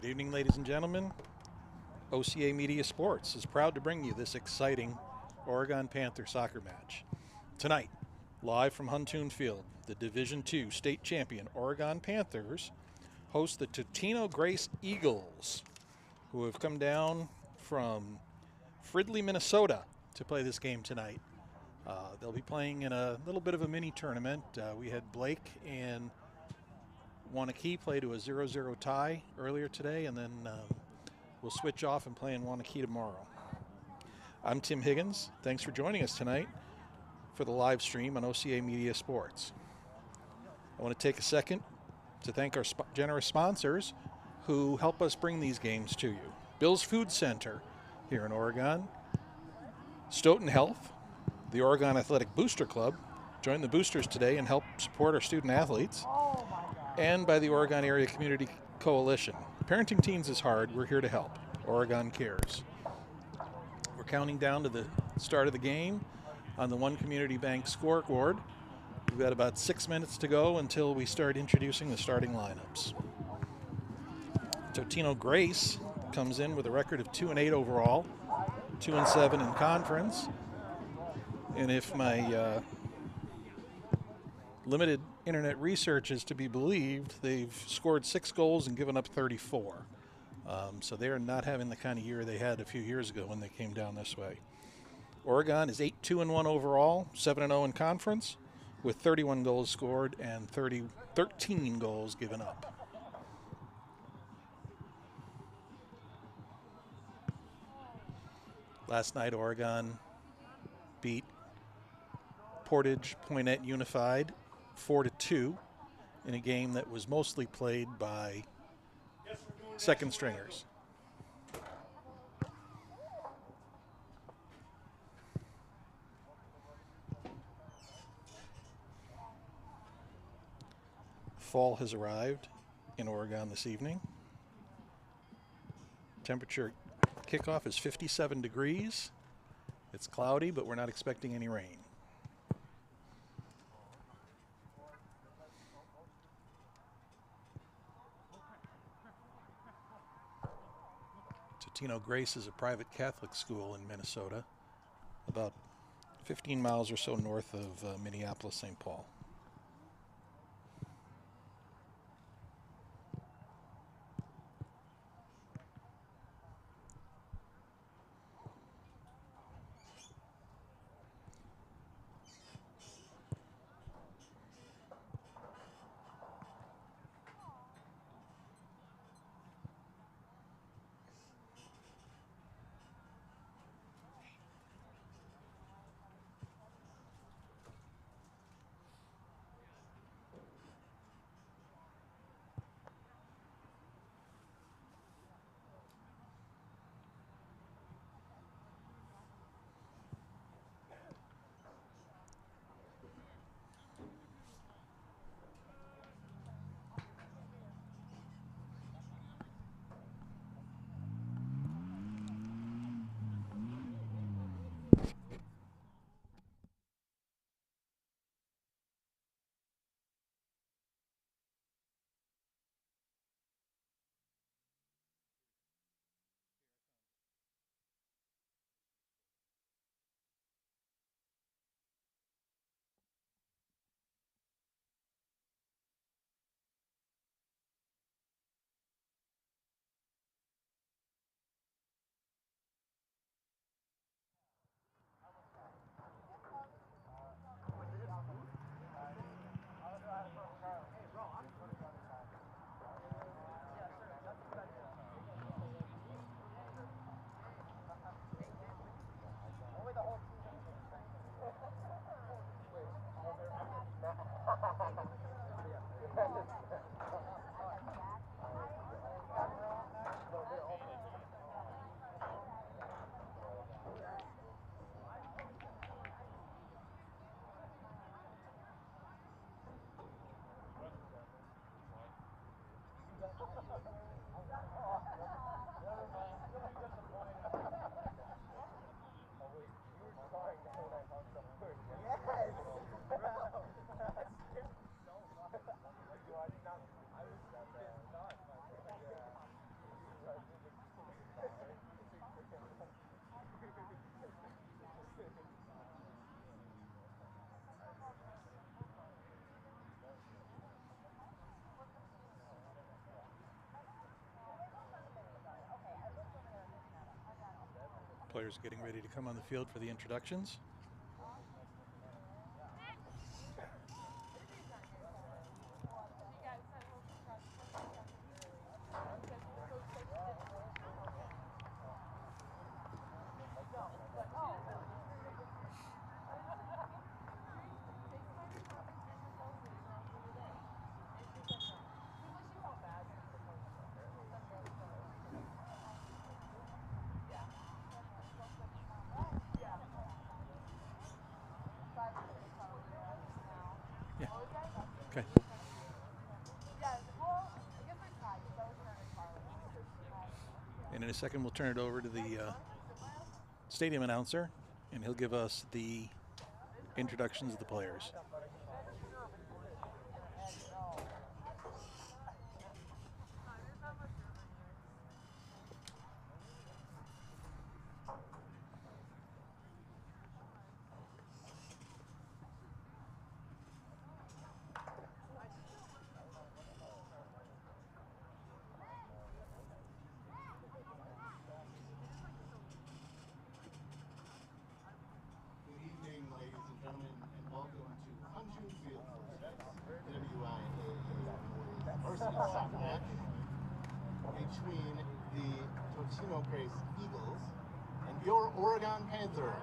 Good evening, ladies and gentlemen. OCA Media Sports is proud to bring you this exciting Oregon Panther soccer match. Tonight, live from Huntoon Field, the Division II state champion Oregon Panthers host the Totino-Grace Eagles, who have come down from Fridley, Minnesota to play this game tonight. They'll be playing in a little bit of a mini tournament. We had Blake and Wanakee play to a 0-0 tie earlier today, and then we'll switch off and play in Wanakee tomorrow. I'm Tim Higgins. Thanks for joining us tonight for the live stream on OCA Media Sports. I want to take a second to thank our generous sponsors who help us bring these games to you. Bill's Food Center here in Oregon, Stoughton Health, the Oregon Athletic Booster Club. Join the boosters today and help support our student athletes. And by the Oregon Area Community Coalition. Parenting teens is hard. We're here to help. Oregon cares. We're counting down to the start of the game on the One Community Bank scoreboard. We've got about 6 minutes to go until we start introducing the starting lineups. Totino-Grace comes in with a record of 2-8 overall, 2-7 in conference. And if my limited internet research is to be believed, they've scored 6 goals and given up 34. So they're not having the kind of year they had a few years ago when they came down this way. Oregon is 8-2-1 overall, 7-0 in conference, with 31 goals scored and 13 goals given up. Last night, Oregon beat Portage Poinet Unified 4-2 in a game that was mostly played by second stringers. Fall has arrived in Oregon this evening. Temperature kickoff is 57 degrees. It's cloudy, but we're not expecting any rain. Totino-Grace is a private Catholic school in Minnesota, about 15 miles or so north of Minneapolis, St. Paul. Players getting ready to come on the field for the introductions. Yeah. Okay. And in a second, we'll turn it over to the stadium announcer, and he'll give us the introductions of the players. Varsity soccer match between the Totino-Grace Eagles and your Oregon Panthers.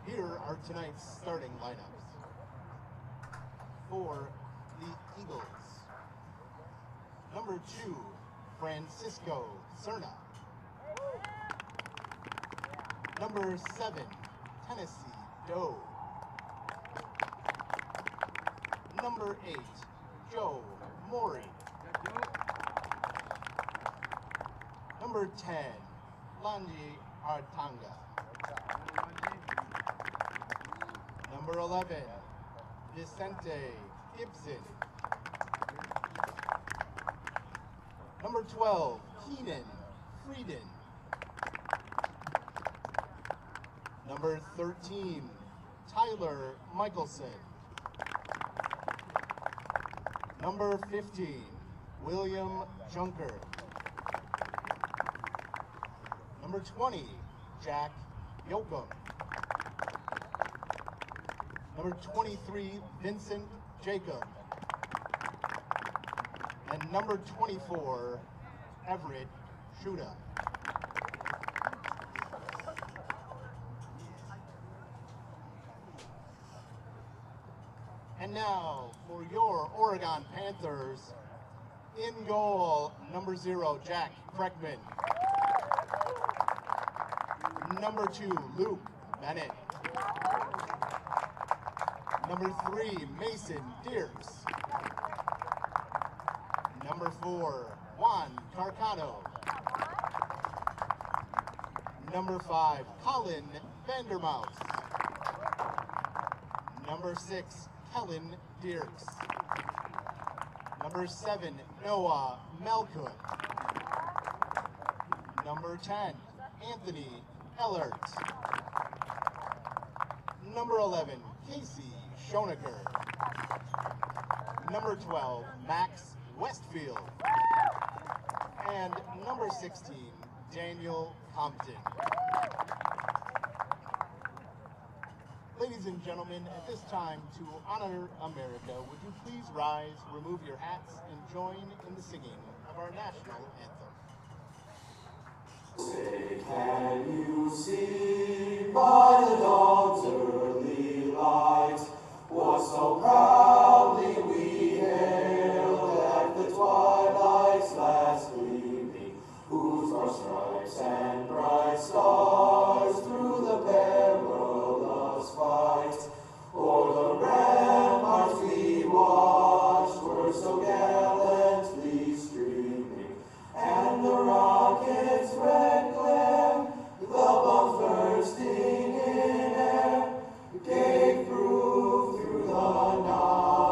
Here are tonight's starting lineups. For the Eagles, number 2, Francisco Cerna. Number 7, Tennessee Doe. Number 8, Joe Mori. Number 10, Lanji Artanga. Number 11, Vicente Gibson. Number 12, Keenan Frieden. Number 13, Tyler Michelson. Number 15, William Junker. Number 20, Jack Yoakum. Number 23, Vincent Jacob. And number 24, Everett Shuda. And now, for your Oregon Panthers, in goal, number 0, Jack Kreckman. Number 2, Luke Bennett. Number 3, Mason Dierks. Number 4, Juan Carcano. Number 5, Colin Vandermouse. Number 6, Kellen Dierks. Number 7, Noah Melkut. Number 10, Anthony Ellert. Number 11, Casey Schonecker. Number 12, Max Westfield. And number 16, Daniel Compton. Ladies and gentlemen, at this time, to honor America, would you please rise, remove your hats, and join in the singing of our national anthem. Say, can you see by the dawn's early light what so proudly we hailed at the twilight's last gleaming, whose broad stripes and bright stars through the perilous fight o'er the ramparts we watched were so gallantly streaming, and the rockets' red glare, the bombs bursting in air, gave proof through the night.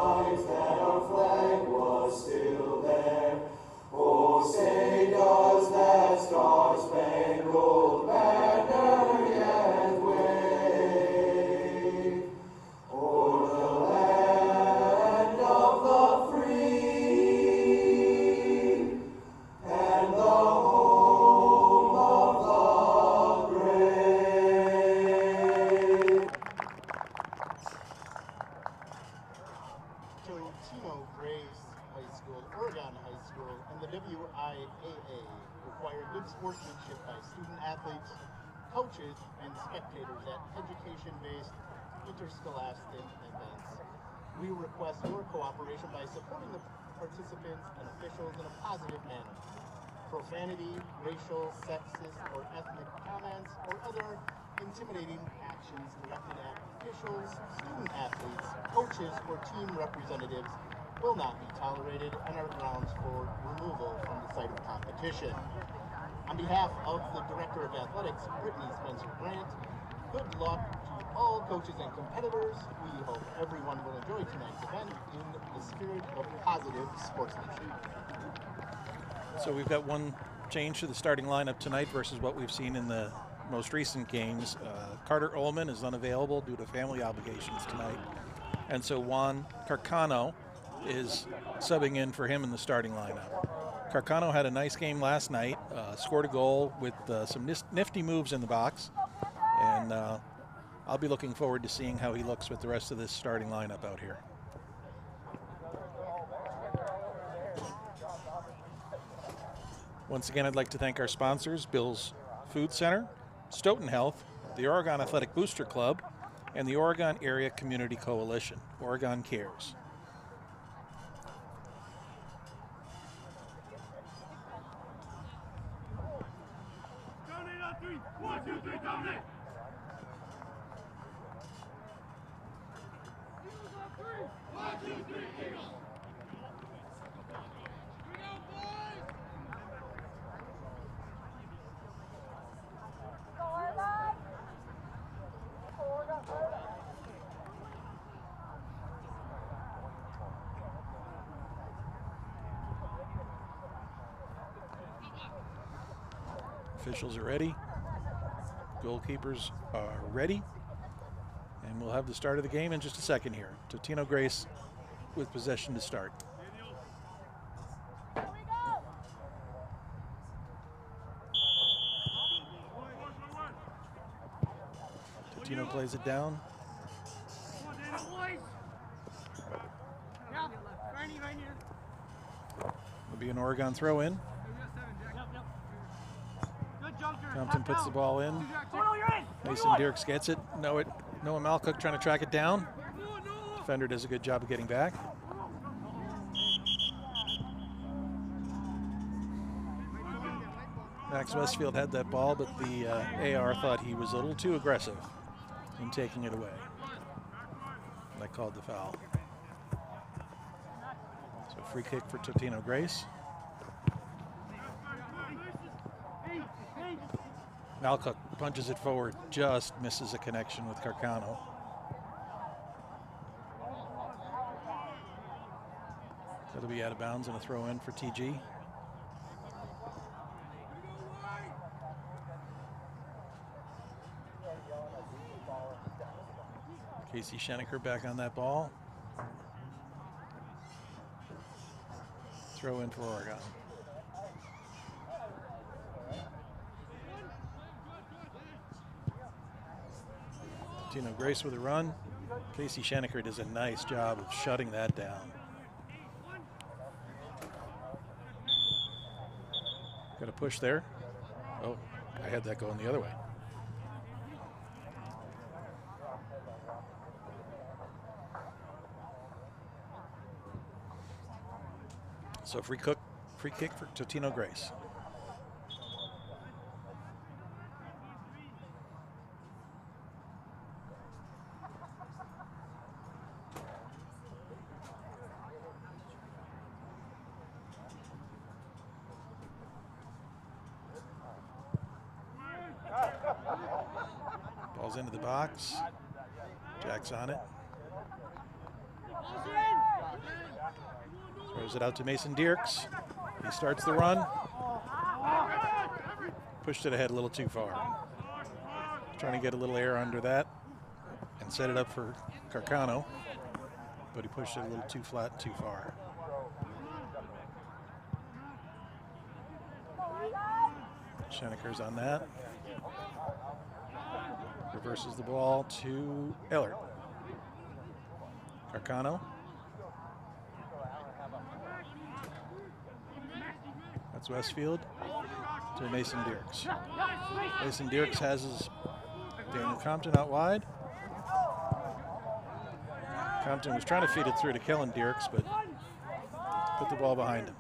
Totino-Grace High School, Oregon High School, and the WIAA require good sportsmanship by student athletes, coaches, and spectators at education-based interscholastic events. We request your cooperation by supporting the participants and officials in a positive manner. Profanity, racial, sexist, or ethnic comments, or other intimidating actions directed at officials, student athletes, coaches, or team representatives will not be tolerated and are grounds for removal from the site of competition. On behalf of the Director of Athletics, Brittany Spencer-Grant, good luck to all coaches and competitors. We hope everyone will enjoy tonight's event in the spirit of positive sportsmanship. So we've got one change to the starting lineup tonight versus what we've seen in the most recent games. Carter Ullman is unavailable due to family obligations tonight. And so Juan Carcano is subbing in for him in the starting lineup. Carcano had a nice game last night, scored a goal with some nifty moves in the box. And I'll be looking forward to seeing how he looks with the rest of this starting lineup out here. Once again, I'd like to thank our sponsors, Bill's Food Center, Stoughton Health, the Oregon Athletic Booster Club, and the Oregon Area Community Coalition, Oregon Cares. Donate on three. 1, 2, 3, donate. Eagles on three. 1, 2, 3, Eagles. Here we go, boys. Officials are ready. Goalkeepers are ready. And we'll have the start of the game in just a second here. Totino-Grace with possession to start. Totino plays it down. Will be an Oregon throw in. Compton puts the ball in. Mason Dirks gets it. Noah Malcook trying to track it down. Defender does a good job of getting back. Max Westfield had that ball, but the AR thought he was a little too aggressive in taking it away. And I called the foul. So free kick for Totino-Grace. Malcook punches it forward, just misses a connection with Carcano. That'll be out of bounds and a throw in for TG. Casey Schenecker back on that ball. Throw in for Oregon. Totino-Grace with a run. Casey Schenecker does a nice job of shutting that down. Got a push there. Oh, I had that going the other way. So free kick for Totino-Grace. Ball's into the box. Jack's on it. Throws it out to Mason Dirks. He starts the run. Pushed it ahead a little too far. Trying to get a little air under that and set it up for Carcano, but he pushed it a little too flat and too far. Schenecker's on that. Reverses the ball to Eller. Carcano. Max Westfield to Mason Dierks. Mason Dierks has his Daniel Compton out wide. Compton was trying to feed it through to Kellen Dierks, but put the ball behind him.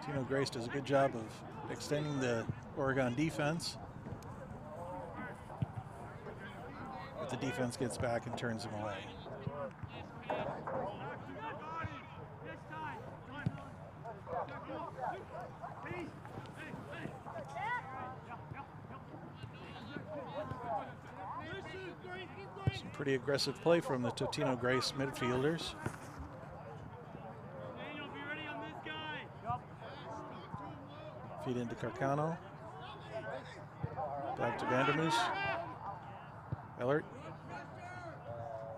Totino-Grace does a good job of extending the Oregon defense. But the defense gets back and turns them away. Some pretty aggressive play from the Totino-Grace midfielders. Feed into Carcano. Back to Vandermoos. Ellert.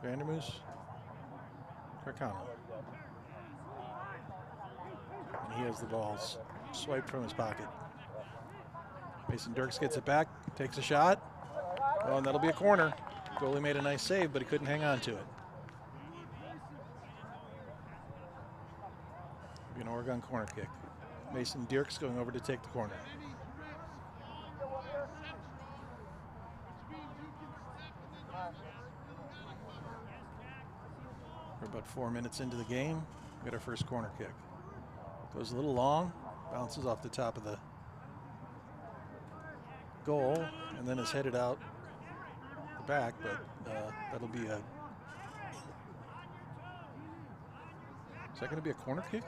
Vandermoos. Carcano. And he has the balls swiped from his pocket. Mason Dierks gets it back, takes a shot. Oh, and that'll be a corner. Goalie made a nice save, but he couldn't hang on to it. It'll be an Oregon corner kick. Mason Dierks going over to take the corner. We're about 4 minutes into the game. We got our first corner kick. Goes a little long, bounces off the top of the goal, and then is headed out the back, but that'll be a... Is that going to be a corner kick?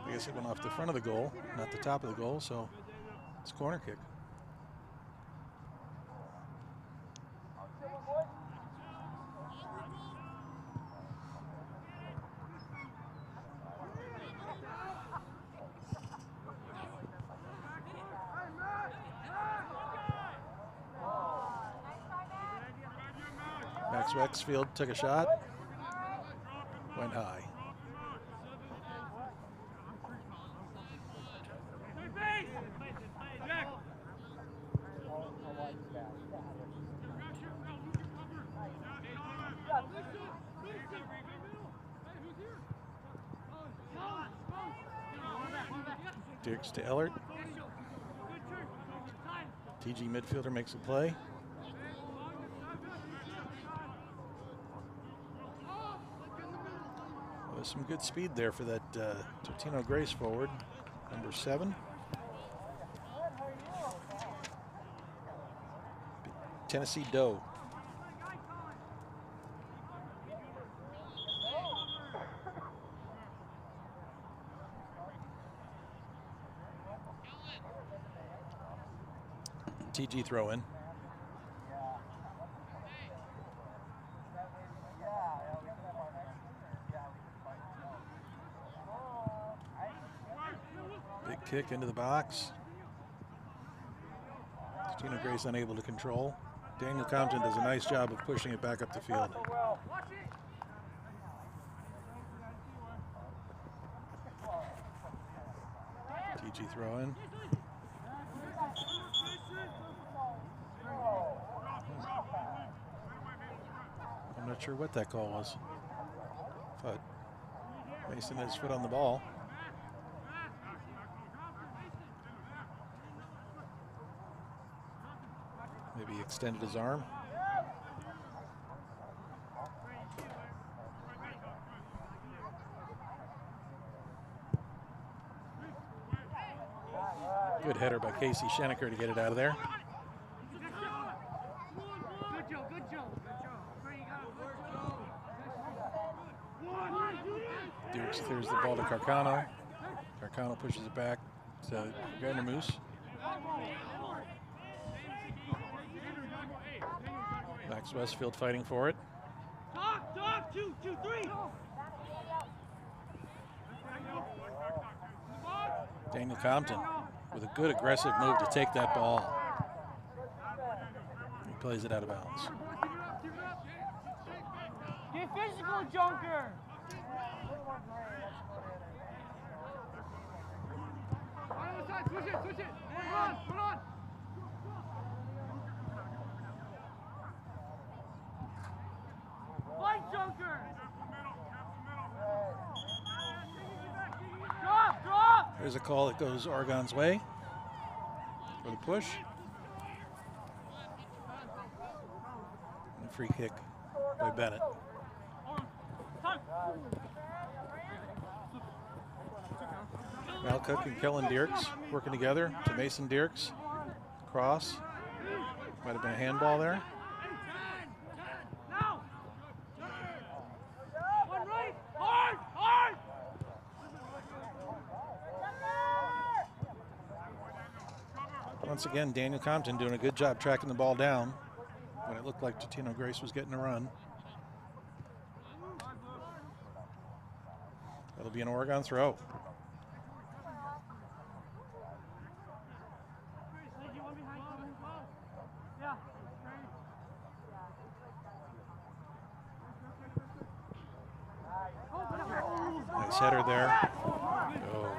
I guess it went off the front of the goal, not the top of the goal, so it's a corner kick. Max Westfield took a shot, went high. Dierks to Ellert. TG midfielder makes a play. Well, there's some good speed there for that Totino-Grace forward, number 7. Tennessee Doe. TG throw in. Big kick into the box. Totino-Grace unable to control. Daniel Compton does a nice job of pushing it back up the field. TG throw in. I'm not sure what that call was, but Mason has his foot on the ball. Maybe he extended his arm. Good header by Casey Schenecker to get it out of there. Dierks clears the ball to Carcano. Carcano pushes it back to Vandermoos. Max Westfield fighting for it. Talk, 2, 3. Daniel Compton with a good aggressive move to take that ball. He plays it out of bounds. Get physical, Junker. Switch it. Put on. Fight, Junker. There's a call that goes Oregon's way for the push. And a free kick by Bennett. Malcook and Kellen Dierks working together to Mason Dierks. Cross. Might have been a handball there. Once again, Daniel Compton doing a good job tracking the ball down when it looked like Totino-Grace was getting a run. That'll be an Oregon throw. Nice header there. Oh,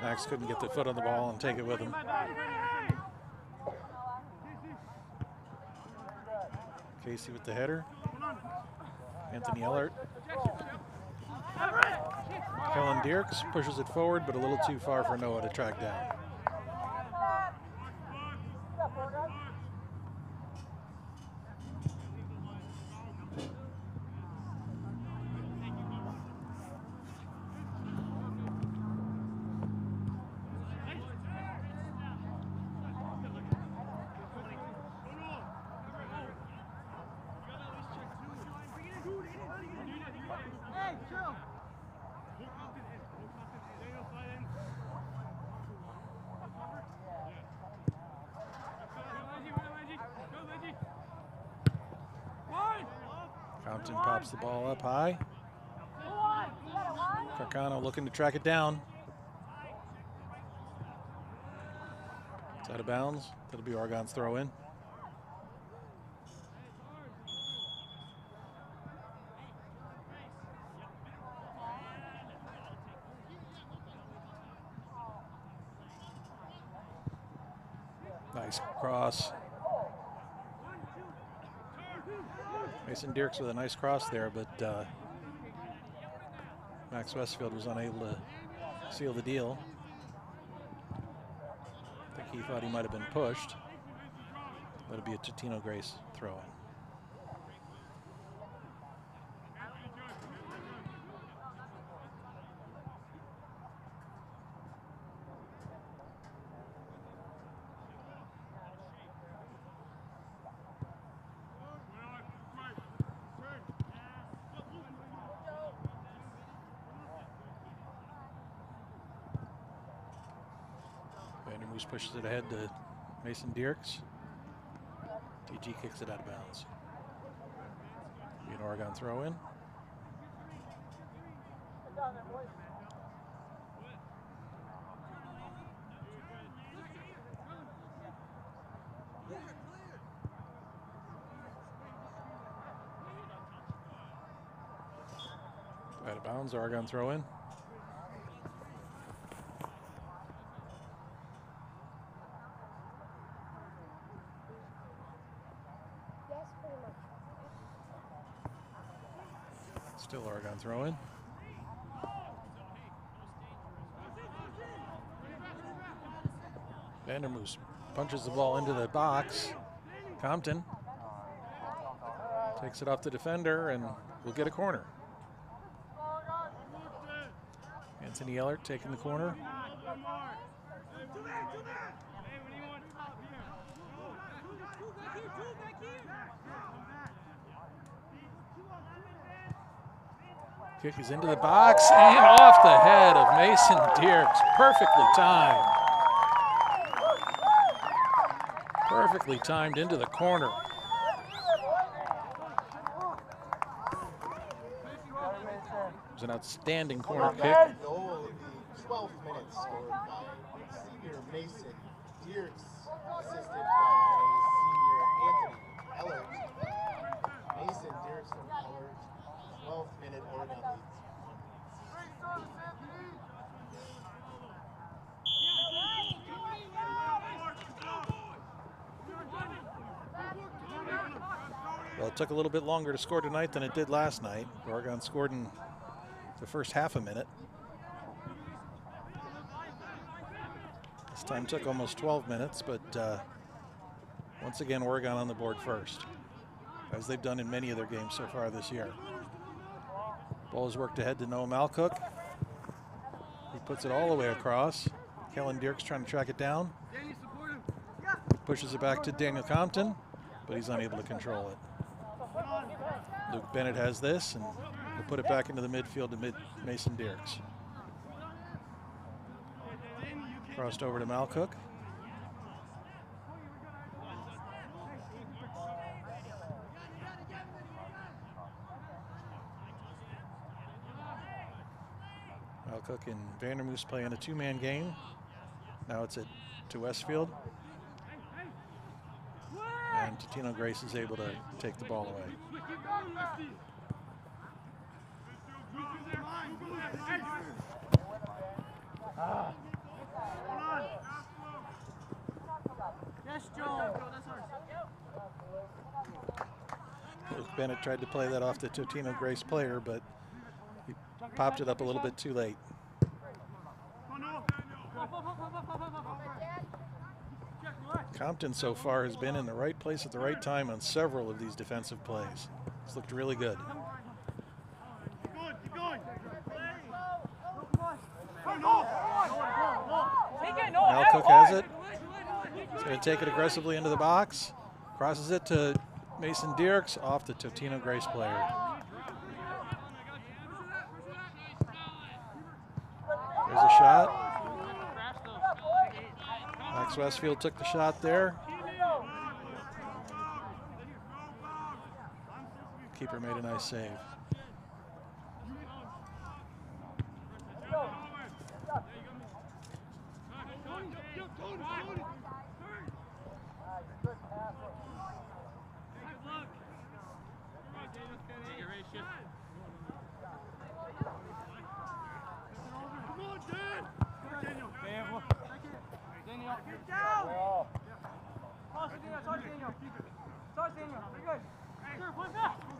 Max couldn't get the foot on the ball and take it with him. Casey with the header. Anthony Ellert. Kellen Dierks pushes it forward, but a little too far for Noah to track down. Compton pops the ball up high. Carcano looking to track it down. It's out of bounds. That'll be Oregon's throw in. Nice cross. Mason Dierks with a nice cross there, but Max Westfield was unable to seal the deal. I think he thought he might have been pushed. That'll be a Totino-Grace throw-in. Moose pushes it ahead to Mason Dierks. TG kicks it out of bounds. Be an Oregon throw in. Out of bounds, Oregon throw in. Still Oregon throw in. Vandermoos punches the ball into the box. Compton takes it off the defender and we'll get a corner. Anthony Ellert taking the corner. Kick is into the box and off the head of Mason Dierks. Perfectly timed. Perfectly timed into the corner. It was an outstanding corner kick. Goal in the 12th minute scored by senior Mason Dierks, assisted by senior Anthony Ellert. Mason Dierks from Ellert, 12th minute Oregon leads. Well, it took a little bit longer to score tonight than it did last night. Oregon scored in the first half a minute. Time took almost 12 minutes, but once again, Oregon on the board first, as they've done in many of their games so far this year. Ball is worked ahead to Noah Malcook. He puts it all the way across. Kellen Dirks trying to track it down. Pushes it back to Daniel Compton, but he's unable to control it. Luke Bennett has this, and he'll put it back into the midfield to Mason Dirks. Crossed over to Malcook. Malcook and Vandermoose playing a two-man game. Now it's to Westfield. And Totino-Grace is able to take the ball away. Luke Bennett tried to play that off the Totino-Grace player, but he popped it up a little bit too late. Compton so far has been in the right place at the right time on several of these defensive plays. It's looked really good. Malcook has it. He's going to take it aggressively into the box. Crosses it to Mason Dirks off the Totino-Grace player. There's a shot. Max Westfield took the shot there. Keeper made a nice save.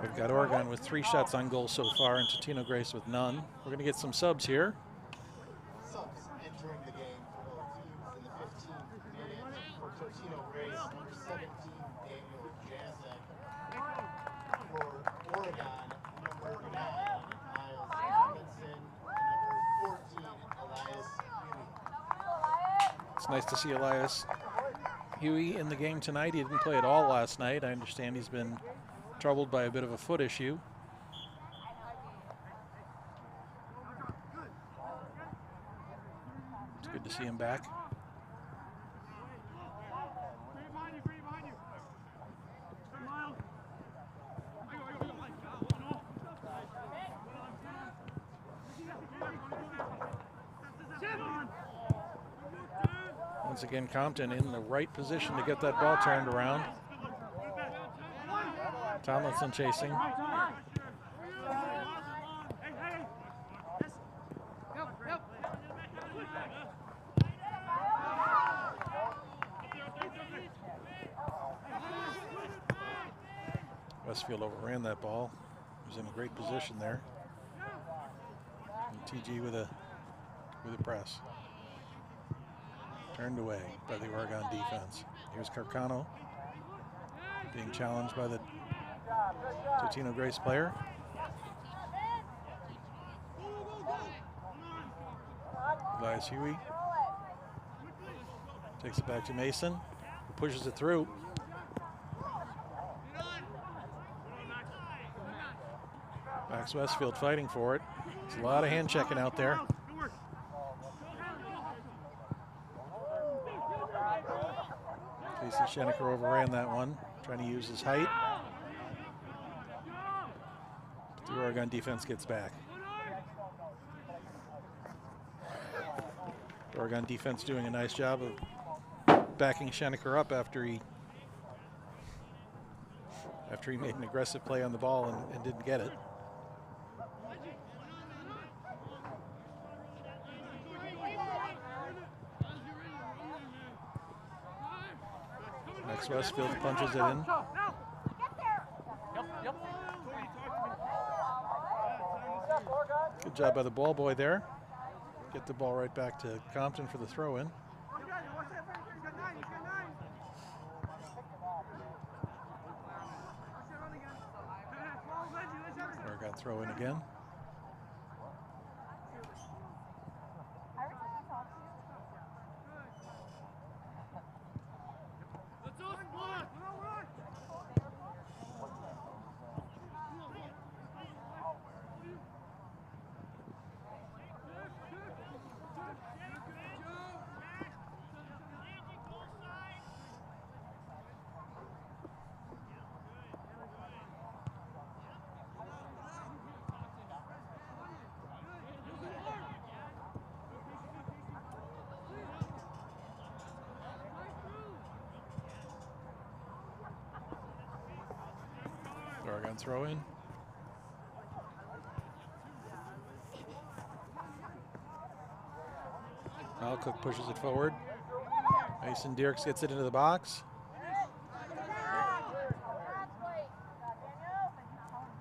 We've got Oregon with 3 shots on goal so far and Totino-Grace with none. We're going to get some subs here. Subs entering the game for both teams in the 15th minute. For Totino-Grace, number 17, Daniel Jasek. For Oregon, number 9, Miles Robinson. And number 14, Elias Huey. It's nice to see Elias Huey in the game tonight. He didn't play at all last night. I understand he's been troubled by a bit of a foot issue. It's good to see him back. Once again, Compton in the right position to get that ball turned around. Tomlinson chasing. Westfield overran that ball. He was in a great position there. And TG with a press. Turned away by the Oregon defense. Here's Carcano being challenged by the Totino-Grace player. Elias Huey takes it back to Mason, who pushes it through. Max Westfield fighting for it. There's a lot of hand checking out there. Casey Schenecker overran that one, trying to use his height. The Oregon defense gets back. The Oregon defense doing a nice job of backing Schenecker up after he made an aggressive play on the ball and didn't get it. Max Westfield punches it in. Good job by the ball boy there. Get the ball right back to Compton for the throw-in. Oregon throw in again. Oregon throw in. Malcook pushes it forward. Mason Dierks gets it into the box.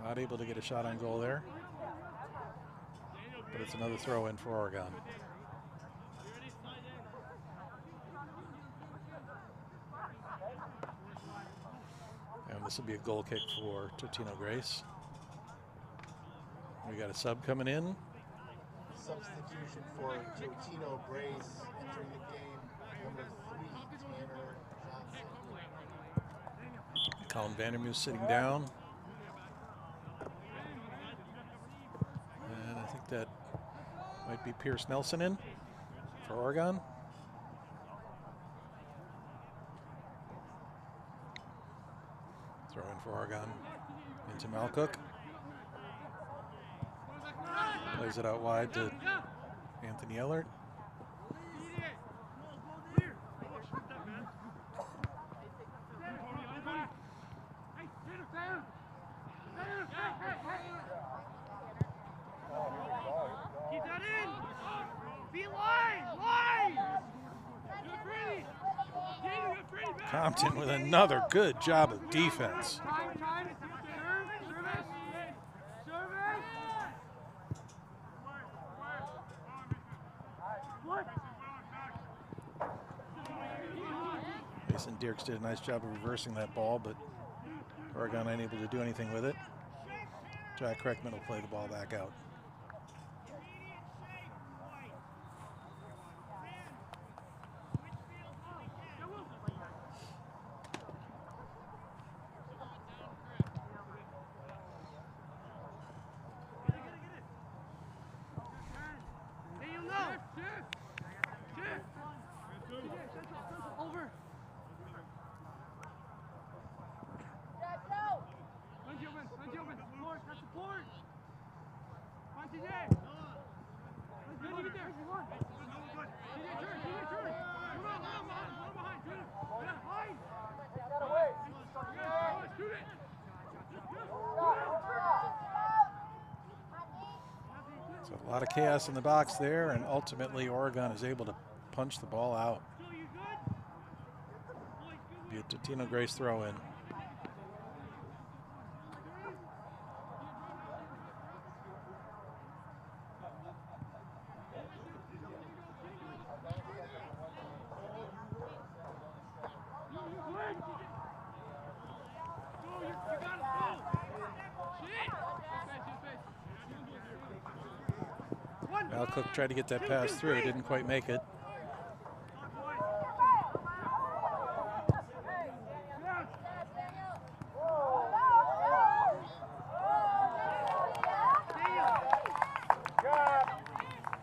Not able to get a shot on goal there. But it's another throw in for Oregon. And this will be a goal kick for Totino-Grace. We got a sub coming in. Substitution for Totino-Grace entering the game, number 3, Tanner Johnson. Colin Vandermeer sitting down. And I think that might be Pierce Nelson in for Oregon. Throw in for Oregon into Malcook. Plays it out wide to Anthony Ellert. Keep that in! Be line! Compton with another good job of defense. Mason Dierks did a nice job of reversing that ball, but Oregon unable to do anything with it. Jack Kreckman will play the ball back out. So a lot of chaos in the box there, and ultimately Oregon is able to punch the ball out. Be a Totino-Grace throw in. Malcook tried to get that pass through, didn't quite make it.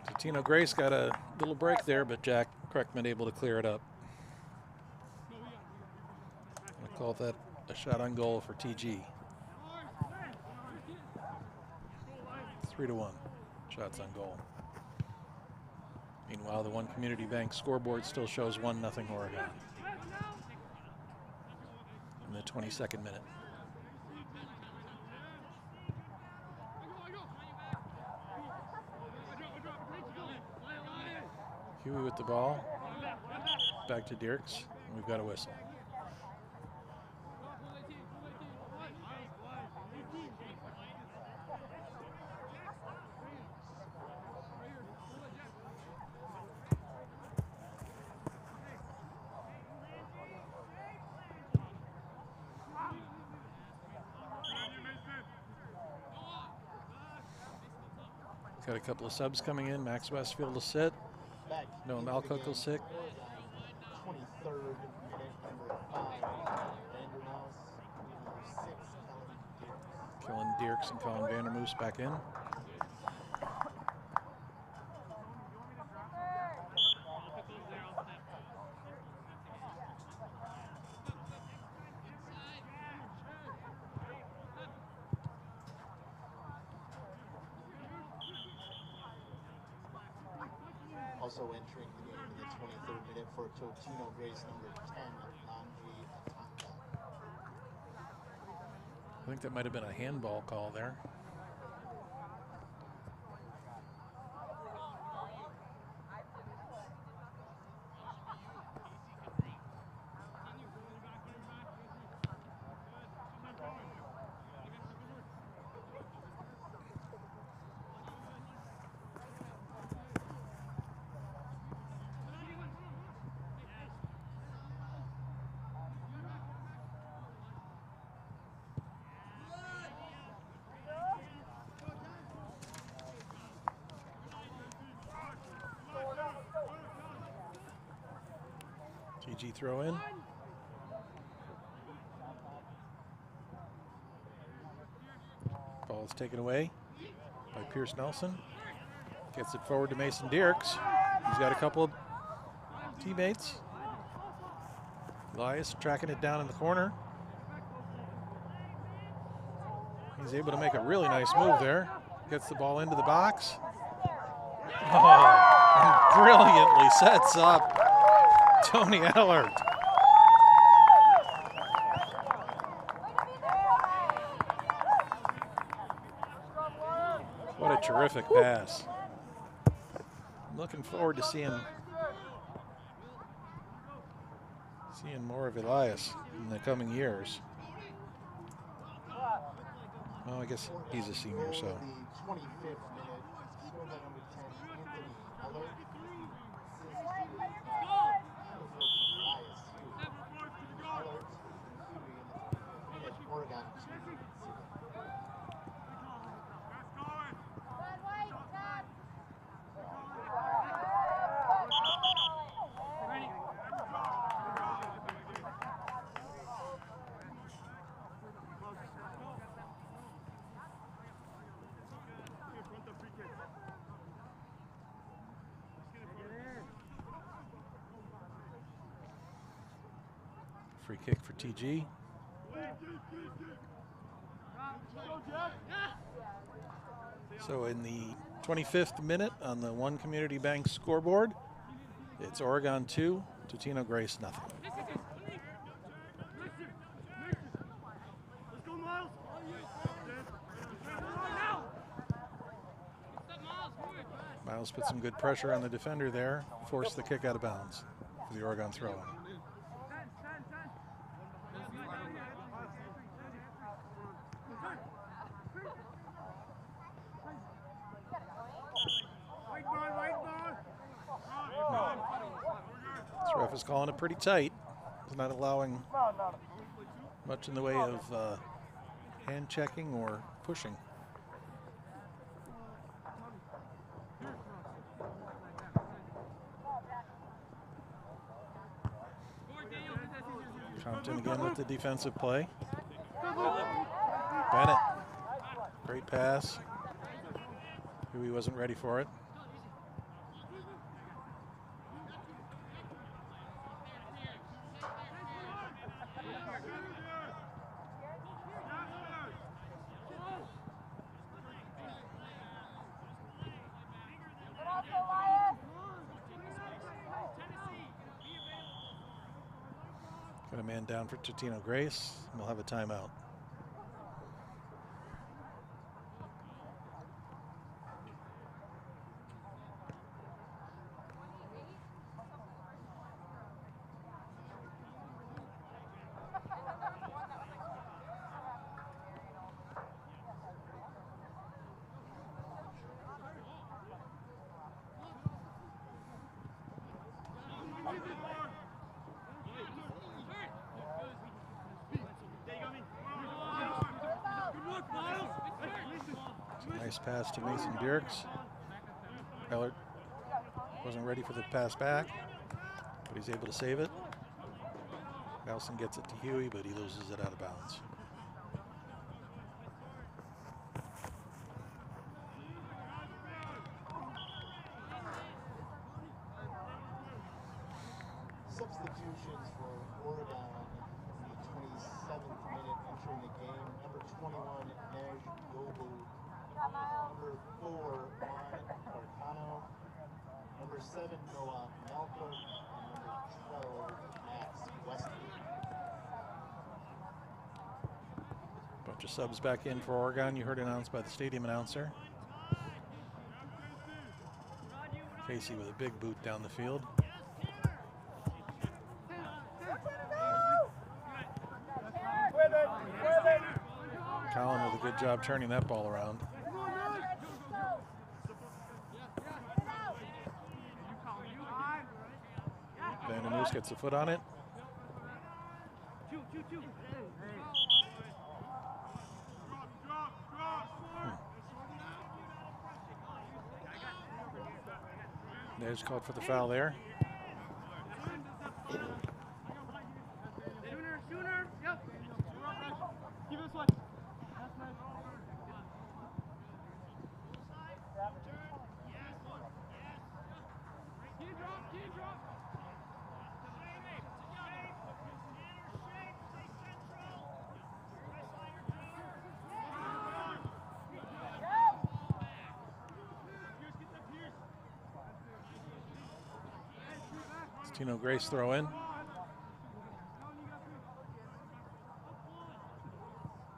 Totino-Grace got a little break there, but Jack Kreckman able to clear it up. I call that a shot on goal for TG. 3-1 shots on goal. Meanwhile, the One Community Bank scoreboard still shows 1-0 Oregon in the 22nd minute. Huey with the ball. Back to Dierks. And we've got a whistle. Got a couple of subs coming in. Max Westfield will sit. Back Noah into the Malcook game, will sit. 23rd minute, number 5, Vandermouse. Number 6, Kellen Dierks and Colin Vandermoose back in. Also entering the game in the 23rd minute for Totino-Grace, number 10, Nanji Atanga. I think that might have been a handball call there. TG throw in. Ball is taken away by Pierce Nelson. Gets it forward to Mason Dierks. He's got a couple of teammates. Elias tracking it down in the corner. He's able to make a really nice move there. Gets the ball into the box. Oh, and brilliantly sets up Tony Allard. What a terrific pass. I'm looking forward to seeing more of Elias in the coming years. Well, I guess he's a senior, so. The 25th minute, scored by number 10, Anthony Eller. Oregon 2. Free kick for TG. So in the 25th minute on the One Community Bank scoreboard, it's Oregon 2, Totino-Grace nothing. Miles put some good pressure on the defender there, forced the kick out of bounds for the Oregon throw-in. This ref is calling it pretty tight. He's not allowing much in the way of hand checking or pushing. Compton again with the defensive play. Bennett, great pass. He wasn't ready for it. Got a man down for Totino-Grace. We'll have a timeout. Nice pass to Mason Dierks. Ellert wasn't ready for the pass back, but he's able to save it. Nelson gets it to Huey, but he loses it out of bounds. Substitutions for Oregon in the 27th minute entering the game. Number 21, Nej Gobu. Number 4, Juan Carcano. Number 7, Noah Malcolm. And number 12, Max Westby. Bunch of subs back in for Oregon. You heard announced by the stadium announcer. Casey with a big boot down the field. Colin with a good job turning that ball around. Vandernoos gets a foot on it. There's called for the foul there. Totino-Grace throw in. I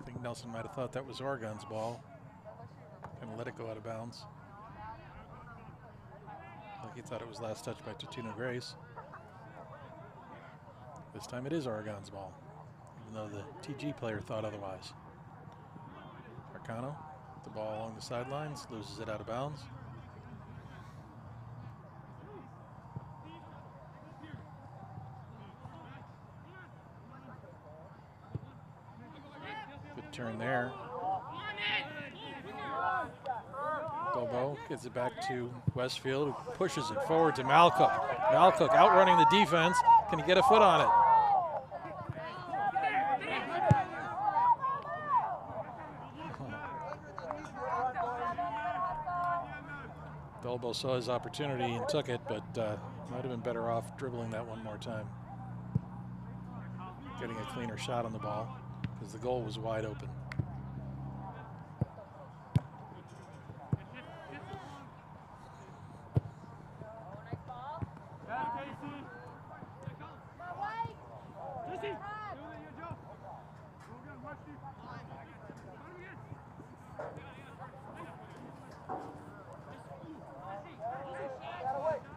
think Nelson might have thought that was Oregon's ball. Kind of let it go out of bounds. Like he thought it was last touched by Totino-Grace. This time it is Oregon's ball, even though the TG player thought otherwise. Arcano, the ball along the sidelines, loses it out of bounds. Good turn there. Bobo gets it back to Westfield, who pushes it forward to Malcook. Malcook outrunning the defense. Can he get a foot on it? Bobo saw his opportunity and took it, but might have been better off dribbling that one more time. Getting a cleaner shot on the ball because the goal was wide open.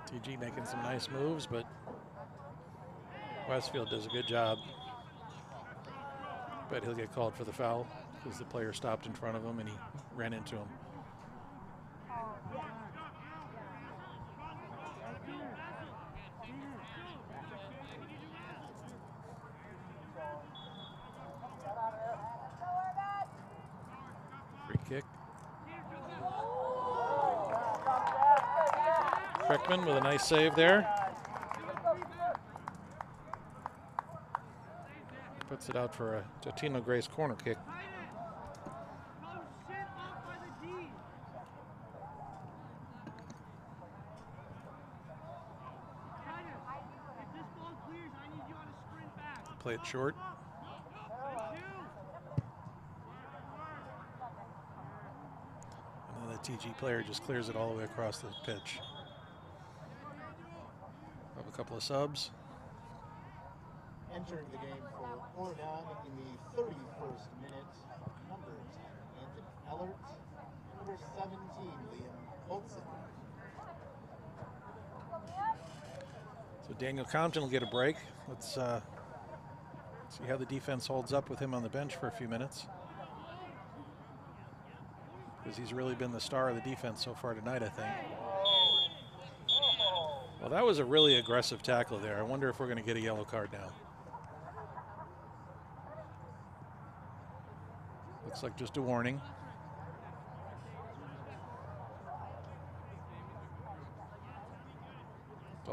TG making some nice moves, but Westfield does a good job. But he'll get called for the foul because the player stopped in front of him and he ran into him. Free kick. Frickman with a nice save there. Puts it out for a Totino-Grace corner kick. Play it short. And then the TG player just clears it all the way across the pitch. Have a couple of subs. Entering the game for Oregon in the 31st minute, number 10, Anthony Ellert, and number 17, Liam Holtzen. So Daniel Compton will get a break. Let's see how the defense holds up with him on the bench for a few minutes. Because he's really been the star of the defense so far tonight, I think. Well, that was a really aggressive tackle there. I wonder if we're going to get a yellow card now. Looks like just a warning.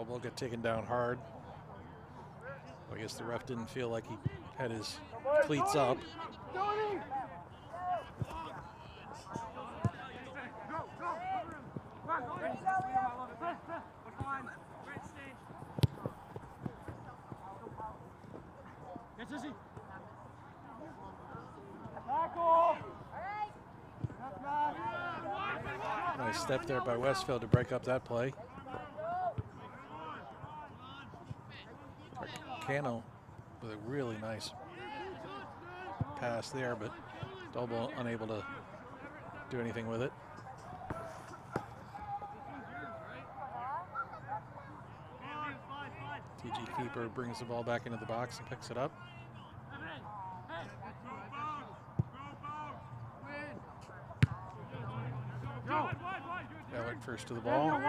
Dolbo got taken down hard. I guess the ref didn't feel like he had his cleats up. Nice step there by Westfield to break up that play. Cano with a really nice pass there, but Dolbo unable to do anything with it. TG keeper brings the ball back into the box and picks it up. Ballard first to the ball.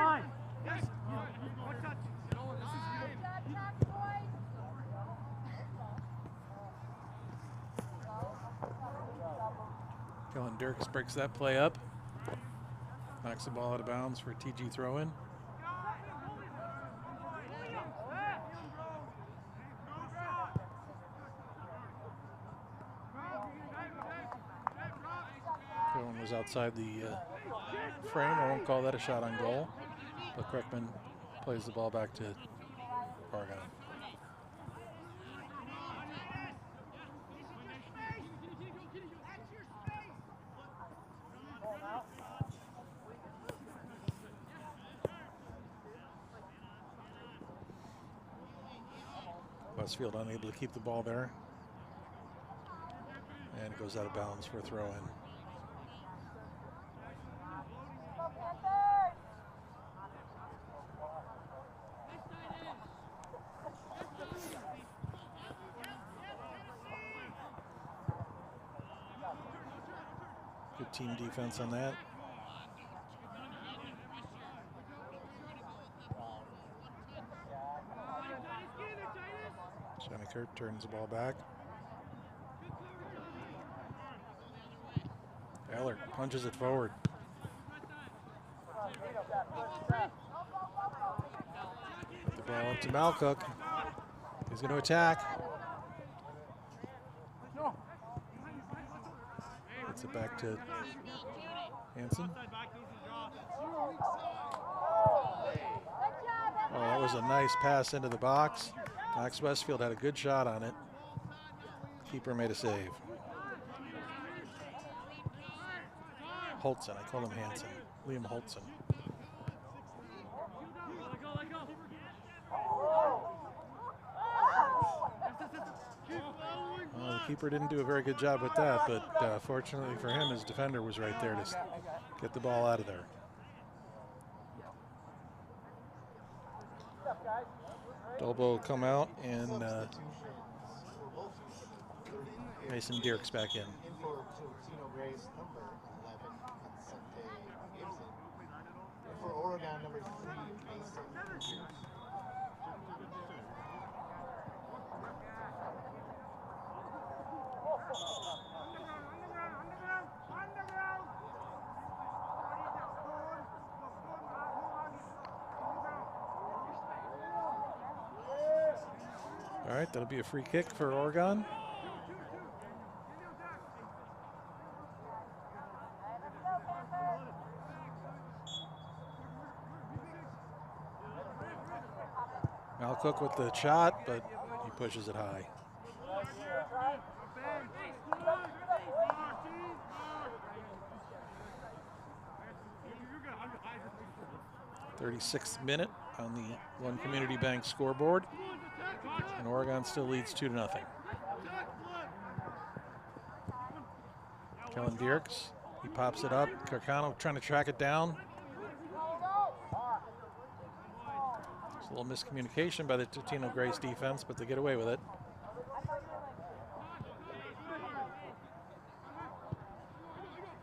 Kellen Dirks breaks that play up. Knocks the ball out of bounds for a TG throw-in. Throw-in was outside the frame. I won't call that a shot on goal, but Kreckman plays the ball back to Oregon. Westfield unable to keep the ball there. And it goes out of bounds for a throw-in. Good team defense on that. Scheneker turns the ball back. Ballard punches it forward. Put the ball up to Malcook. He's going to attack. Gets it back to Hansen. Oh, that was a nice pass into the box. Max Westfield had a good shot on it. Keeper made a save. Holtzen, I call him Hansen. Liam Holtzen. Well, the keeper didn't do a very good job with that, but fortunately for him, his defender was right there to get the ball out of there. Dolbo will come out, and Mason Dirks back in. For Totino-Grace, number 11, Vicente Gibson. And for Oregon, number 3, Mason Dirks. All right, that'll be a free kick for Oregon. Malcook with the shot, but he pushes it high. 36th minute on the One Community Bank scoreboard, and Oregon still leads 2-0. Kellen Dirks, he pops it up. Carcano trying to track it down. It's a little miscommunication by the Totino-Grace defense, but they get away with it.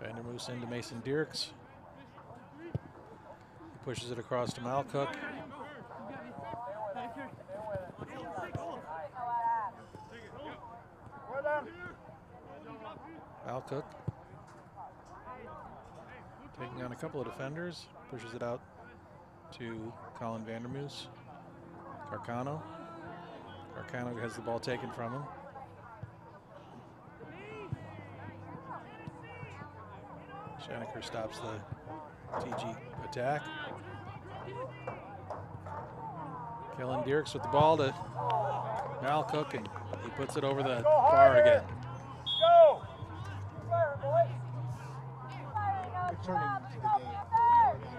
Vandermoose into Mason Dirks. He pushes it across to Malcook. Malcook taking on a couple of defenders, pushes it out to Colin Vandermoose. Carcano. Carcano has the ball taken from him. Shaneker stops the TG attack. Kellen Dierks with the ball to Malcook, and he puts it over the bar again. Returning to the game for Oregon,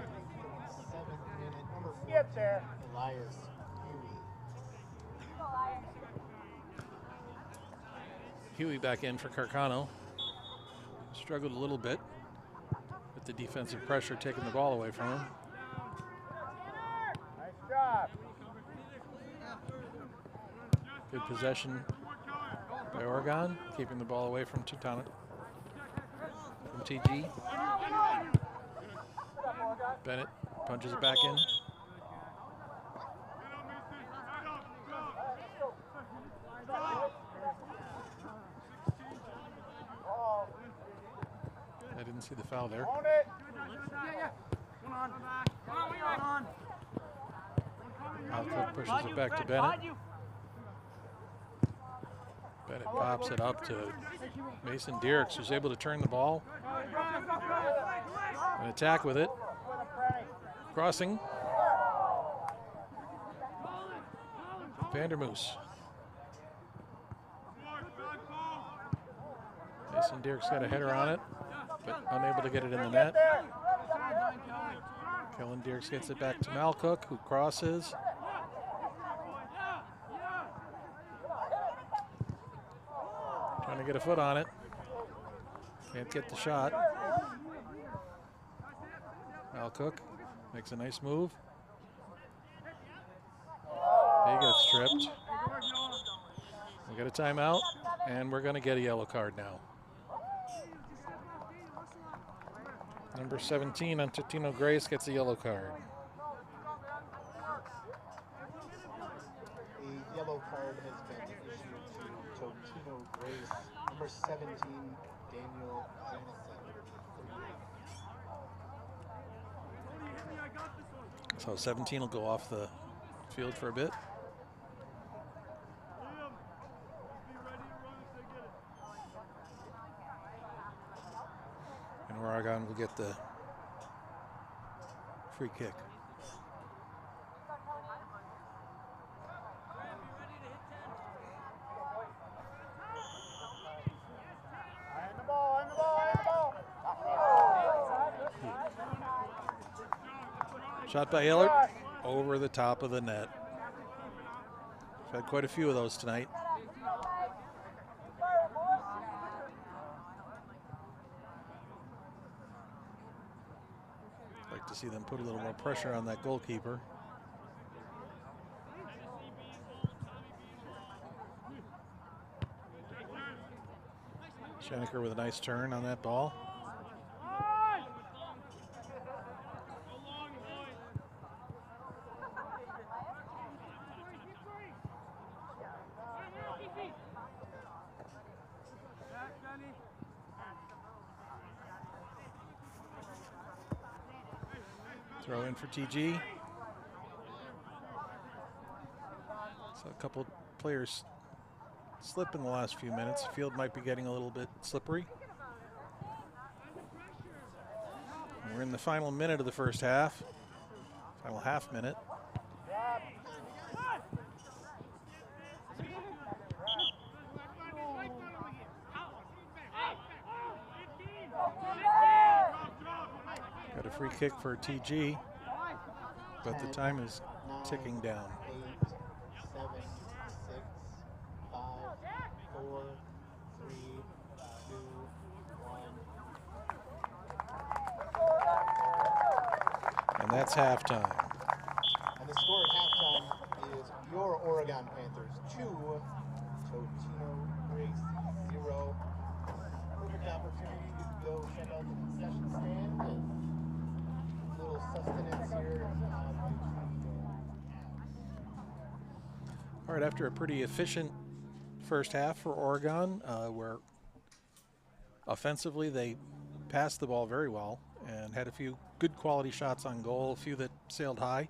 7th minute, number 4, Elias Huey. Huey back in for Carcano. Struggled a little bit with the defensive pressure taking the ball away from him. Nice job. Good possession by Oregon, keeping the ball away from Totino, from TG. Bennett punches it back in. I didn't see the foul there. Malcook pushes it back to Bennett. Bennett pops it up to Mason Dierks, who's able to turn the ball and attack with it. Crossing. Vandermoose. Mason Dierks got a header on it, but unable to get it in the net. Kellen Dierks gets it back to Malcook, who crosses. Trying to get a foot on it. Can't get the shot. Malcook makes a nice move. He gets stripped. We got a timeout, and we're going to get a yellow card now. Number 17 on Totino-Grace gets a yellow card. A yellow card has been issued to Totino-Grace, number 17, Daniel Janison. So 17 will go off the field for a bit. And Oregon will get the free kick. Shot by Hillard over the top of the net. We've had quite a few of those tonight. Like to see them put a little more pressure on that goalkeeper. Shaneker with a nice turn on that ball. Throw in for TG. So a couple players slip in the last few minutes. Field might be getting a little bit slippery. And we're in the final minute of the first half. Final half minute. Got a free kick for TG, but the time is ticking down. 8, 7, 6, 5, 4, 3, 2, 1. And that's halftime. And the score at halftime is your Oregon Panthers 2, Totino-Grace 0. Perfect opportunity to go check out the concession stand and a little sustenance here. All right, after a pretty efficient first half for Oregon, where offensively they passed the ball very well and had a few good quality shots on goal, a few that sailed high.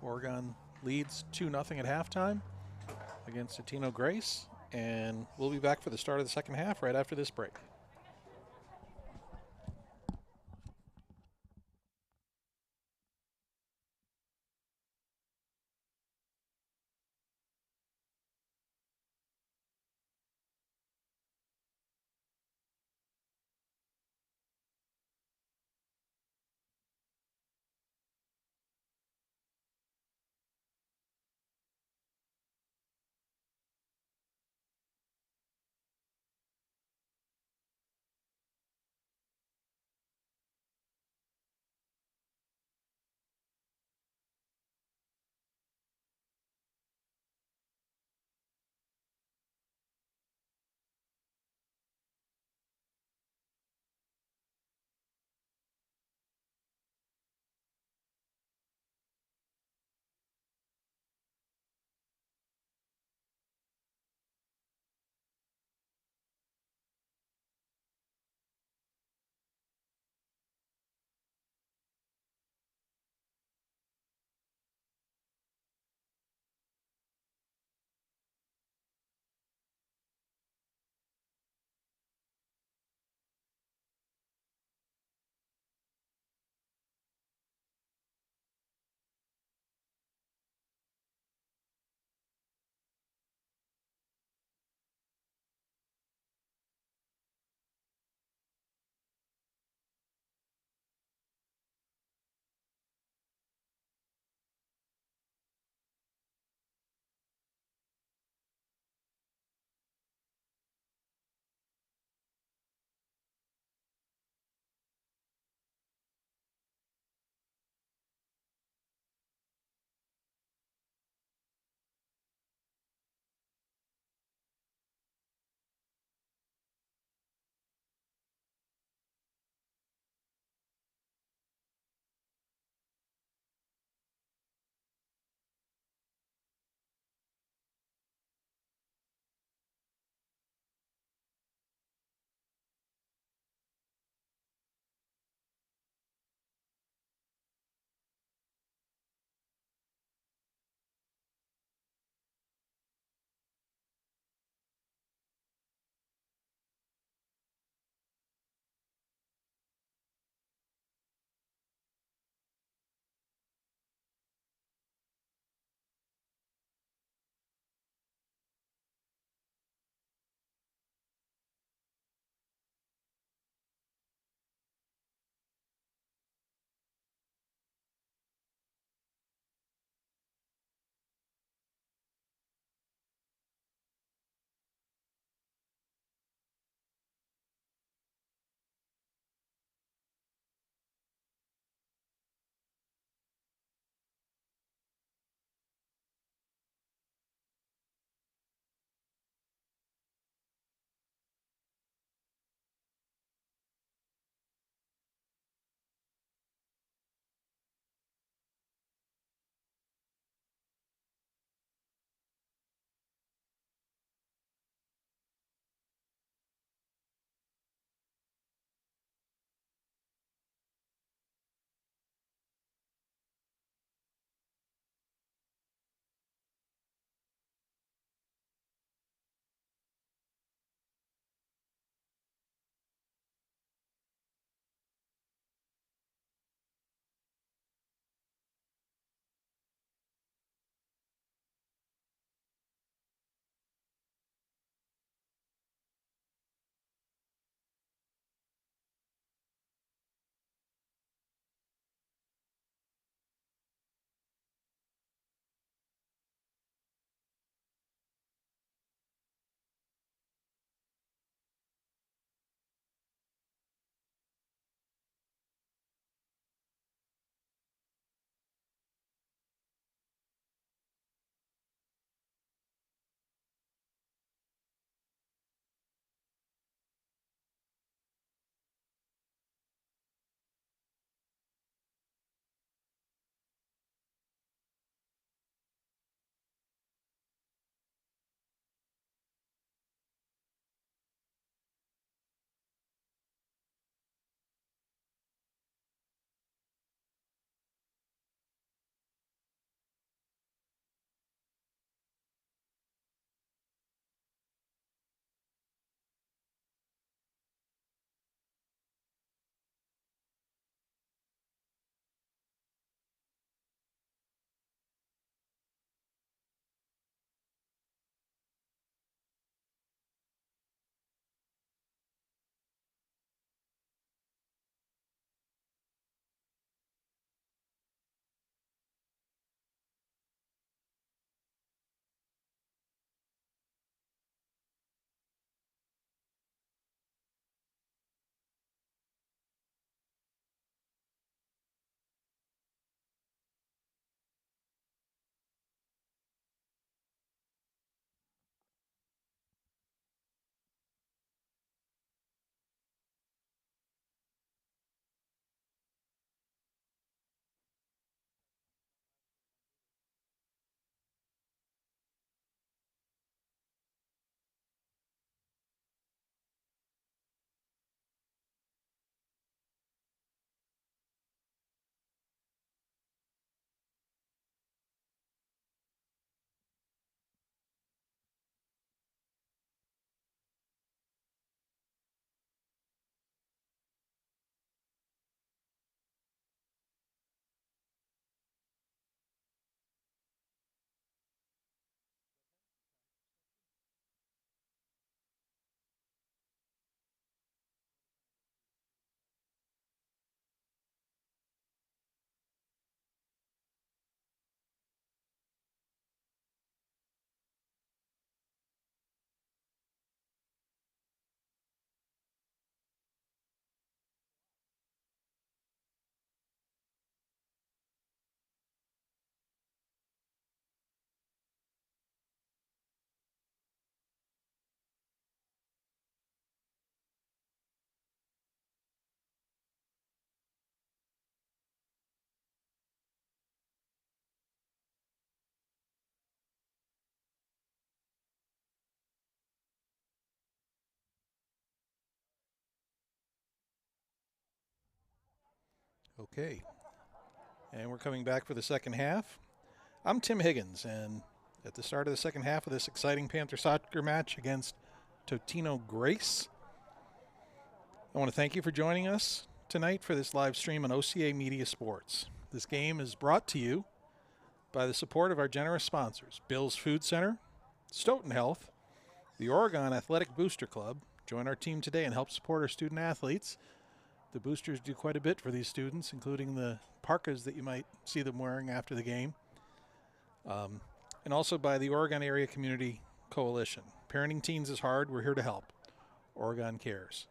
Oregon leads 2-0 at halftime against Totino-Grace. And we'll be back for the start of the second half right after this break. Okay, and we're coming back for the second half. I'm Tim Higgins, and at the start of the second half of this exciting Panther soccer match against Totino-Grace, I want to thank you for joining us tonight for this live stream on OCA Media Sports. This game is brought to you by the support of our generous sponsors, Bill's Food Center, Stoughton Health, the Oregon Athletic Booster Club. Join our team today and help support our student athletes. The boosters do quite a bit for these students, including the parkas that you might see them wearing after the game. And also by the Oregon Area Community Coalition. Parenting teens is hard. We're here to help. Oregon cares.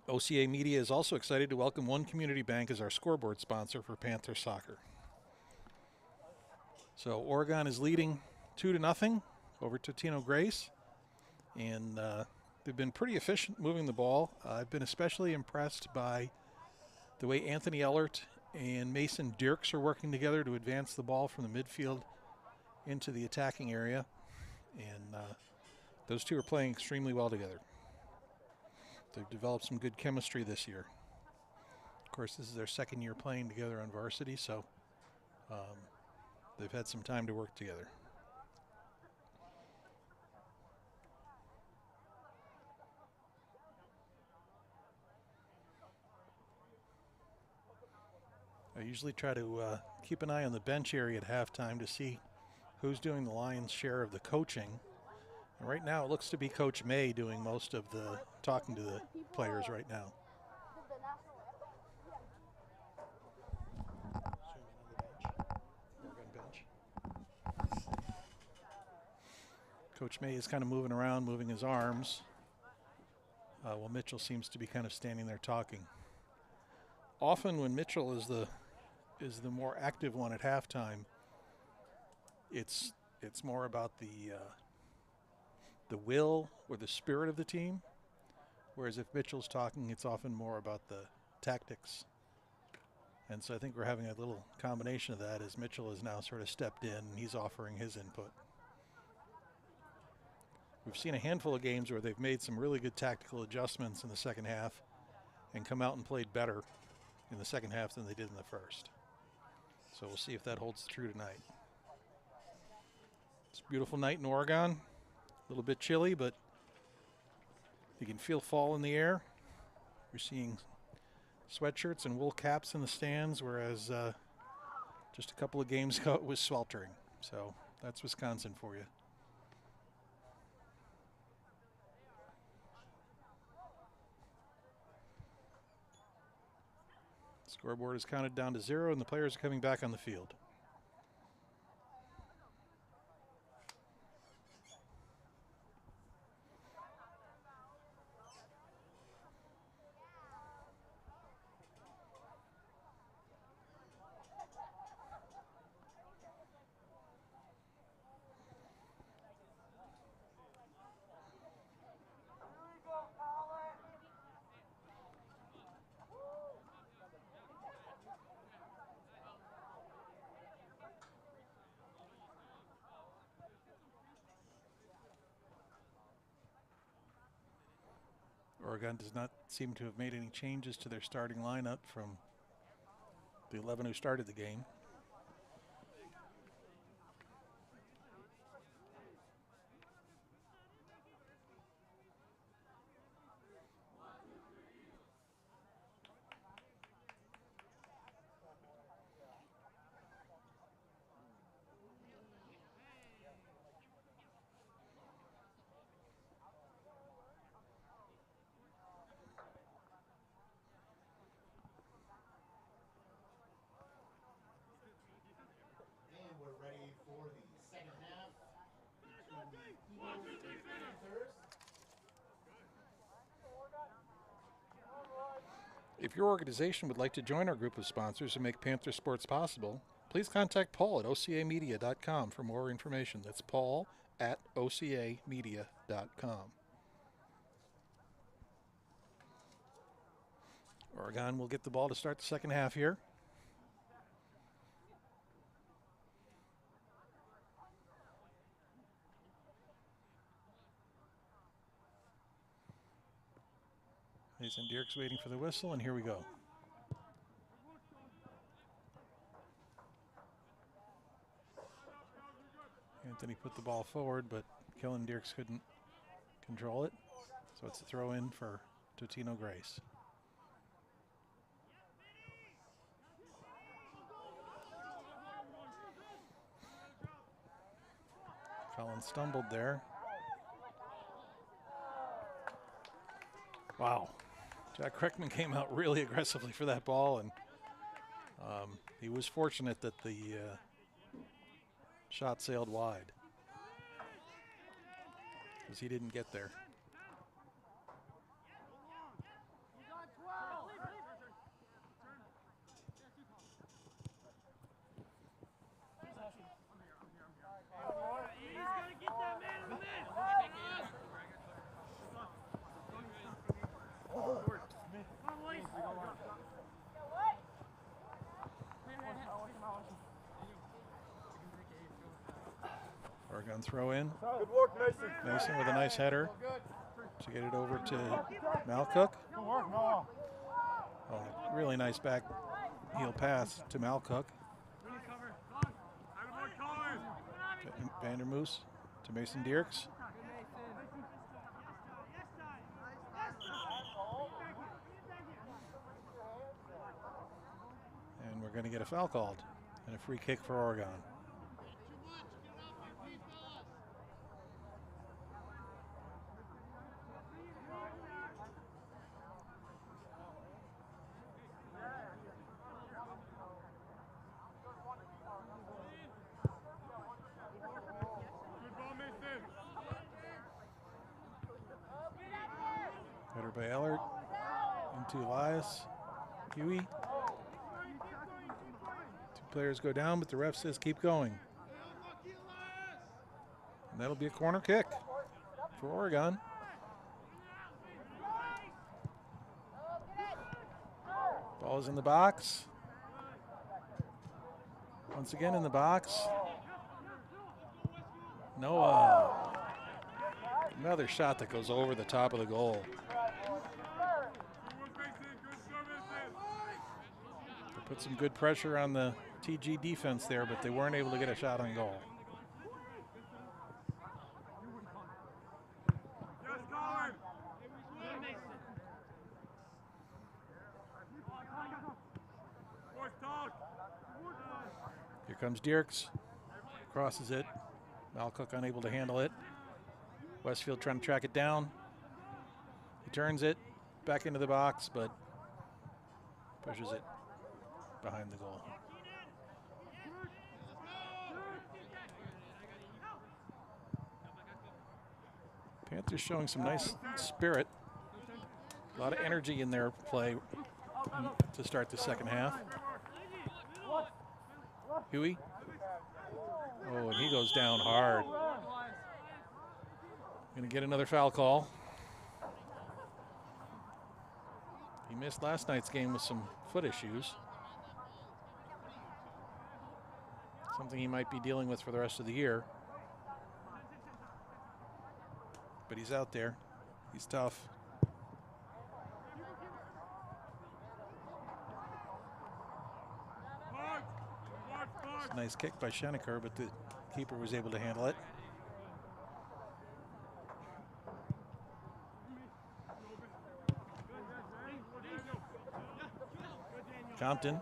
OCA Media is also excited to welcome One Community Bank as our scoreboard sponsor for Panther soccer. So Oregon is leading 2-0 over Totino-Grace, and they've been pretty efficient moving the ball. I've been especially impressed by the way Anthony Ellert and Mason Dirks are working together to advance the ball from the midfield into the attacking area, and those two are playing extremely well together. They've developed some good chemistry this year. Of course, this is their second year playing together on varsity, so they've had some time to work together. I usually try to keep an eye on the bench area at halftime to see who's doing the lion's share of the coaching. And right now it looks to be Coach May doing most of the talking to the players right now. Coach May is kind of moving around, moving his arms, while Mitchell seems to be kind of standing there talking. Often when Mitchell is the more active one at halftime, it's more about the will or the spirit of the team, whereas if Mitchell's talking, it's often more about the tactics. And so I think we're having a little combination of that as Mitchell has now sort of stepped in and he's offering his input. We've seen a handful of games where they've made some really good tactical adjustments in the second half and come out and played better in the second half than they did in the first. So we'll see if that holds true tonight. It's a beautiful night in Oregon. A little bit chilly, but you can feel fall in the air. You're seeing sweatshirts and wool caps in the stands, whereas just a couple of games ago it was sweltering. So that's Wisconsin for you. Scoreboard is counted down to 0, and the players are coming back on the field. Oregon does not seem to have made any changes to their starting lineup from the 11 who started the game. If your organization would like to join our group of sponsors and make Panther Sports possible, please contact Paul at ocamedia.com for more information. That's Paul at ocamedia.com. Oregon will get the ball to start the second half here. Mason Dirks waiting for the whistle, and here we go. Then he put the ball forward, but Kellen Dierks couldn't control it. So it's a throw in for Totino-Grace. Collins stumbled there. Wow. Jack Kreckman came out really aggressively for that ball, and he was fortunate that the shot sailed wide because he didn't get there. Oregon throw in. Good work, Mason. Mason with a nice header to get it over to Malcook. Good work, Noah. Oh, really nice back heel pass to Malcook. Vandermoose to Mason Dierks. And we're going to get a foul called and a free kick for Oregon. Header by Ellert into Elias. Huey. Two players go down, but the ref says keep going. And that'll be a corner kick for Oregon. Ball is in the box. Once again in the box. Noah. Another shot that goes over the top of the goal. They put some good pressure on the TG defense there, but they weren't able to get a shot on goal. Here comes Dierks. Crosses it. Malcook unable to handle it. Westfield trying to track it down. He turns it back into the box, but pushes it behind the goal. Panthers showing some nice spirit. A lot of energy in their play to start the second half. Huey. Oh, and he goes down hard. Going to get another foul call. He missed last night's game with some foot issues. Something he might be dealing with for the rest of the year. But he's out there. He's tough. It's a nice kick by Schenecker, but the keeper was able to handle it. Compton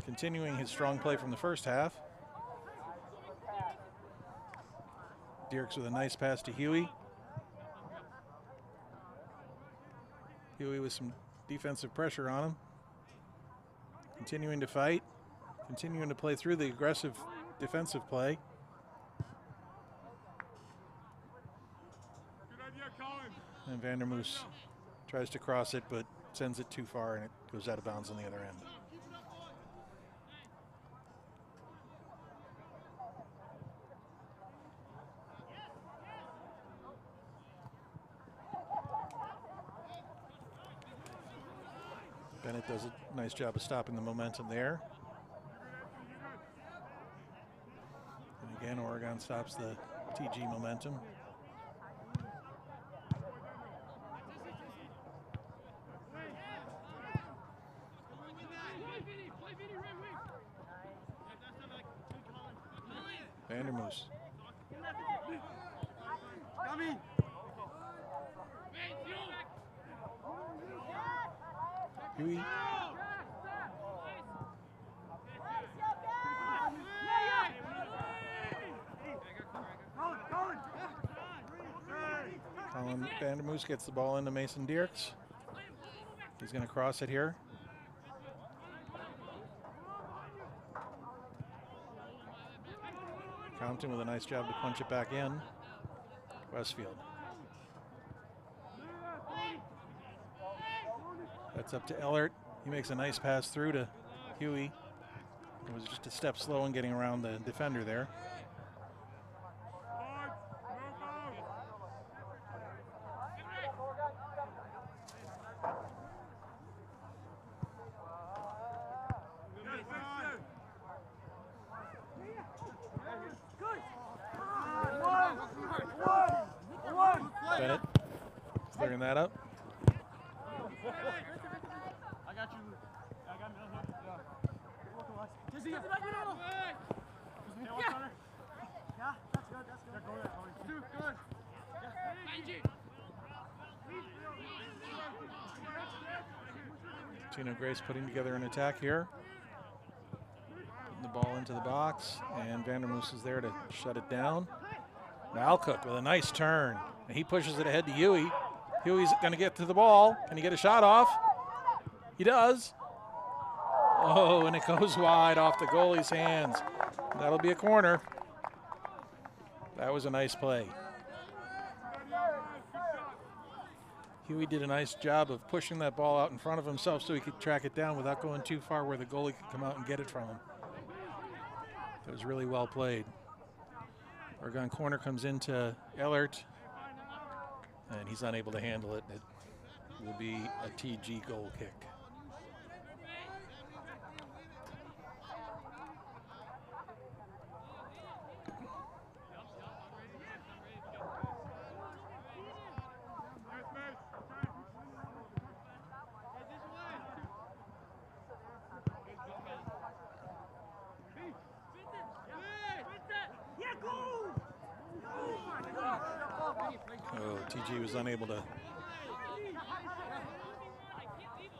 continuing his strong play from the first half. Dierks with a nice pass to Huey. Huey with some defensive pressure on him. Continuing to fight. Continuing to play through the aggressive defensive play. And Vandermoose tries to cross it, but sends it too far, and it goes out of bounds on the other end. Bennett does a nice job of stopping the momentum there. And again, Oregon stops the TG momentum. Vandermoose Huey. Colin Vandermoos gets the ball into Mason Dierks. He's going to cross it here. Compton with a nice job to punch it back in. Westfield. That's up to Ellert. He makes a nice pass through to Huey. It was just a step slow in getting around the defender there. Bennett clearing that up. I got you. I got Middle here. Yeah, that's good. That's good. Too good. Totino-Grace putting together an attack here. Putting the ball into the box, and Vandermoos is there to shut it down. Malcook with a nice turn. And he pushes it ahead to Huey. Huey's going to get to the ball. Can he get a shot off? He does. Oh, and it goes wide off the goalie's hands. That'll be a corner. That was a nice play. Huey did a nice job of pushing that ball out in front of himself so he could track it down without going too far where the goalie could come out and get it from him. It was really well played. Oregon corner comes into Ellert, and he's unable to handle it. It will be a TG goal kick. Oh, TG was unable to.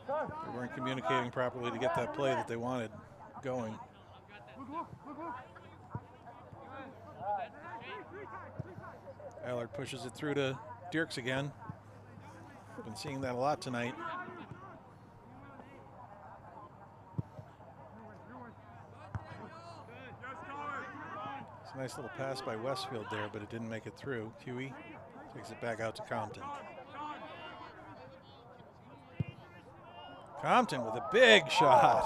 They weren't communicating properly to get that play that they wanted going. Allard pushes it through to Dierks again. Been seeing that a lot tonight. It's a nice little pass by Westfield there, but it didn't make it through. Huey takes it back out to Compton. Compton with a big shot.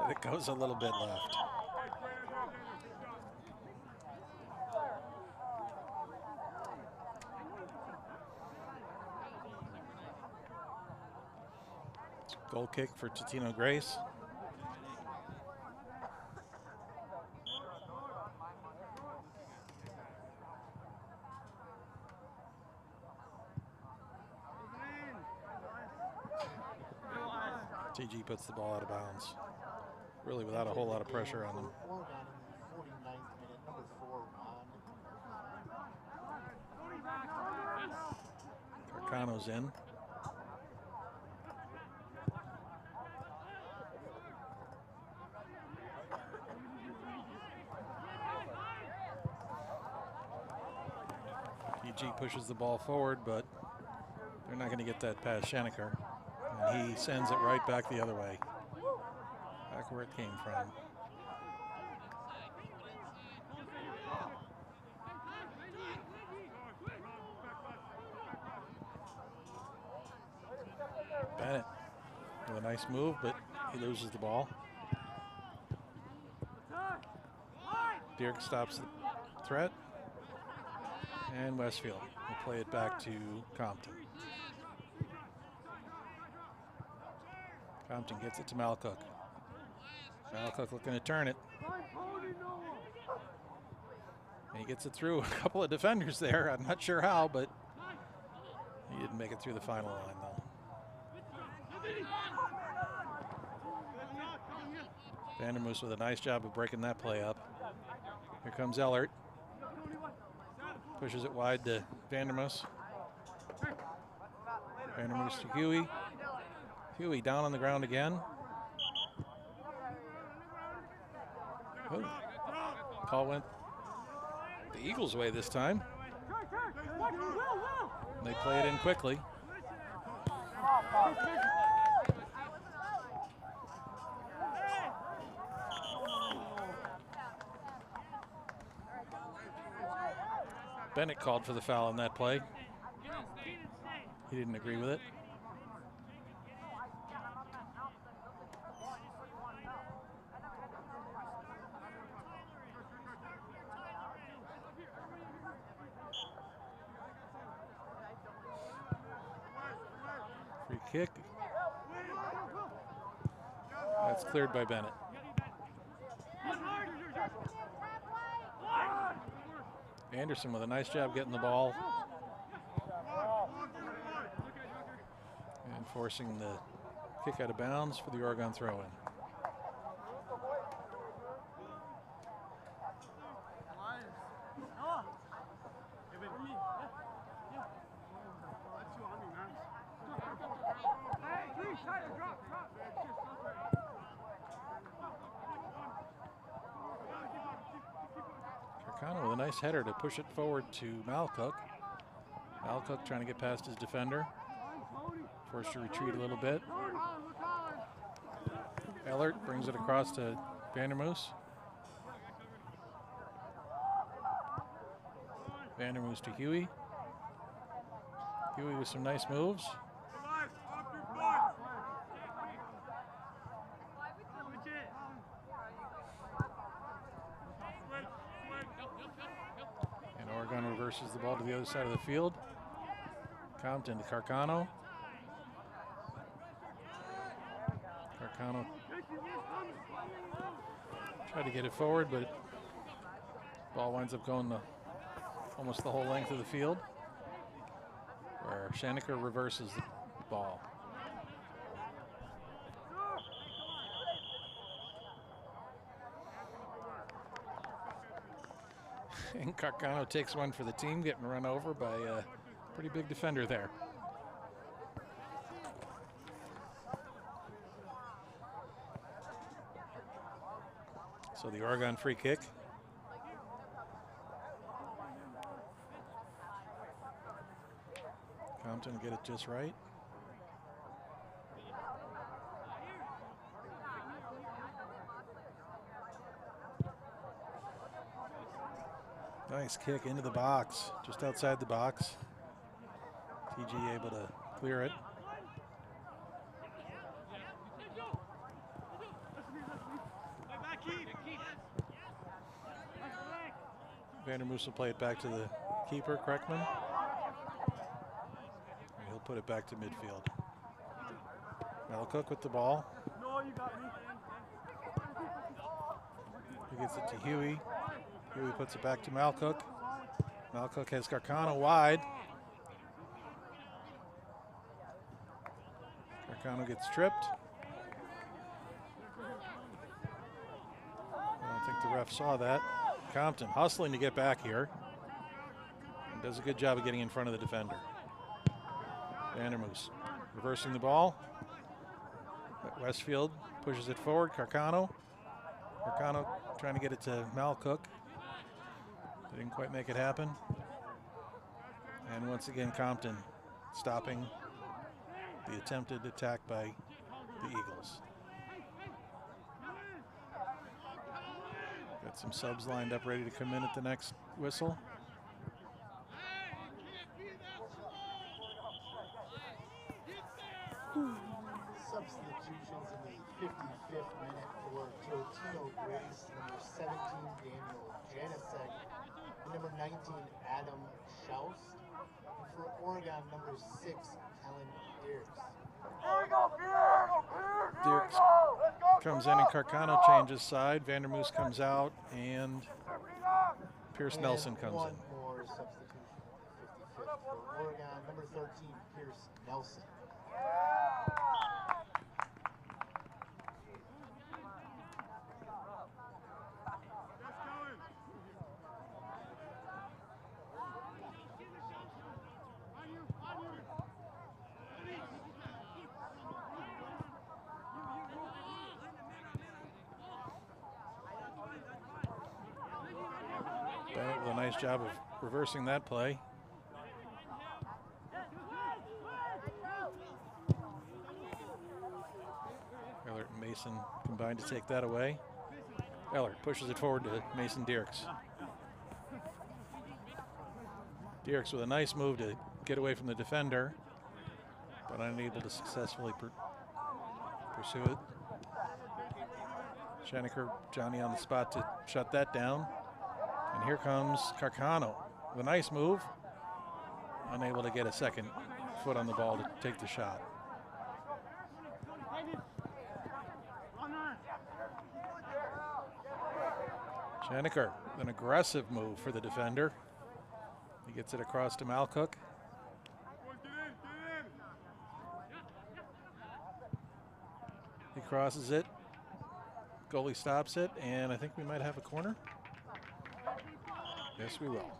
But it goes a little bit left. Goal kick for Totino-Grace. TG puts the ball out of bounds, really without a whole lot of pressure on them. Carcano's in. TG pushes the ball forward, but they're not going to get that past Shaneker. And he sends it right back the other way, back where it came from. Bennett with a nice move, but he loses the ball. Dierks stops the threat. And Westfield will play it back to Compton. Compton gets it to Malcook. Malcook looking to turn it. And he gets it through a couple of defenders there. I'm not sure how, but he didn't make it through the final line, though. Vandermoos with a nice job of breaking that play up. Here comes Ellert. Pushes it wide to Vandermoos. Vandermoos to Huey. Huey down on the ground again. Oh. Call went the Eagles' way this time. They play it in quickly. Bennett called for the foul on that play. He didn't agree with it. Free kick. That's cleared by Bennett. Anderson with a nice job getting the ball and forcing the kick out of bounds for the Oregon throw-in. Carcano with a nice header to push it forward to Malcook. Malcook trying to get past his defender. Forced to retreat a little bit. Ellert brings it across to Vandermoos. Vandermoos to Huey. Huey with some nice moves. And Oregon reverses the ball to the other side of the field. Compton to Carcano. Carcano tried to get it forward, but ball winds up going almost the whole length of the field, where Shaneker reverses the ball. And Carcano takes one for the team, getting run over by a pretty big defender there. So the Oregon free kick. Compton will get it just right. Nice kick into the box, just outside the box. TG able to clear it. Vandermoos will play it back to the keeper, Kreckman. And he'll put it back to midfield. Malcook with the ball. He gets it to Huey. Huey puts it back to Malcook. Malcook has Carcano wide. Carcano gets tripped. I don't think the ref saw that. Compton hustling to get back here. And does a good job of getting in front of the defender. Vandermoos reversing the ball. Westfield pushes it forward. Carcano. Carcano trying to get it to Malcook. Didn't quite make it happen. And once again, Compton stopping the attempted attack by the Eagles. Got some subs lined up ready to come in at the next whistle. Substitutions in the 55th minute for Totino-Grace, number 17, Daniel Janicek, and number 19, Adam Schaust, and for Oregon, number 6, Helen Deers. Dierks comes in and Carcano changes side. Vandermoos comes out and Pierce Nelson comes one in. more substitution in the 55th for Oregon, number 13, Pierce Nelson. nice job of reversing that play. Ellert and Mason combined to take that away. Ellert pushes it forward to Mason Dierks. Dierks with a nice move to get away from the defender, but unable to successfully pursue it. Schenecker, Johnny on the spot to shut that down. And here comes Carcano with a nice move. Unable to get a second foot on the ball to take the shot. Schenecker, an aggressive move for the defender. He gets it across to Malcook. He crosses it. Goalie stops it, and I think we might have a corner. Yes, we will.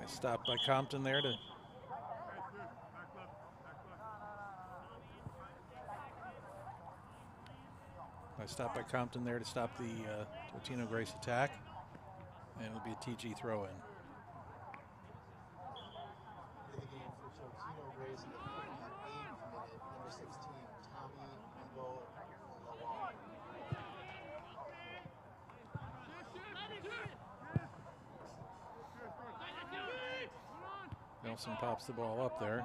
Stopped by Compton there to stop the Totino-Grace attack, and it'll be a TG throw-in. In the game for Totino-Grace in the 58th minute, number 16, Tommy Eagle Lawal. Nelson pops the ball up there.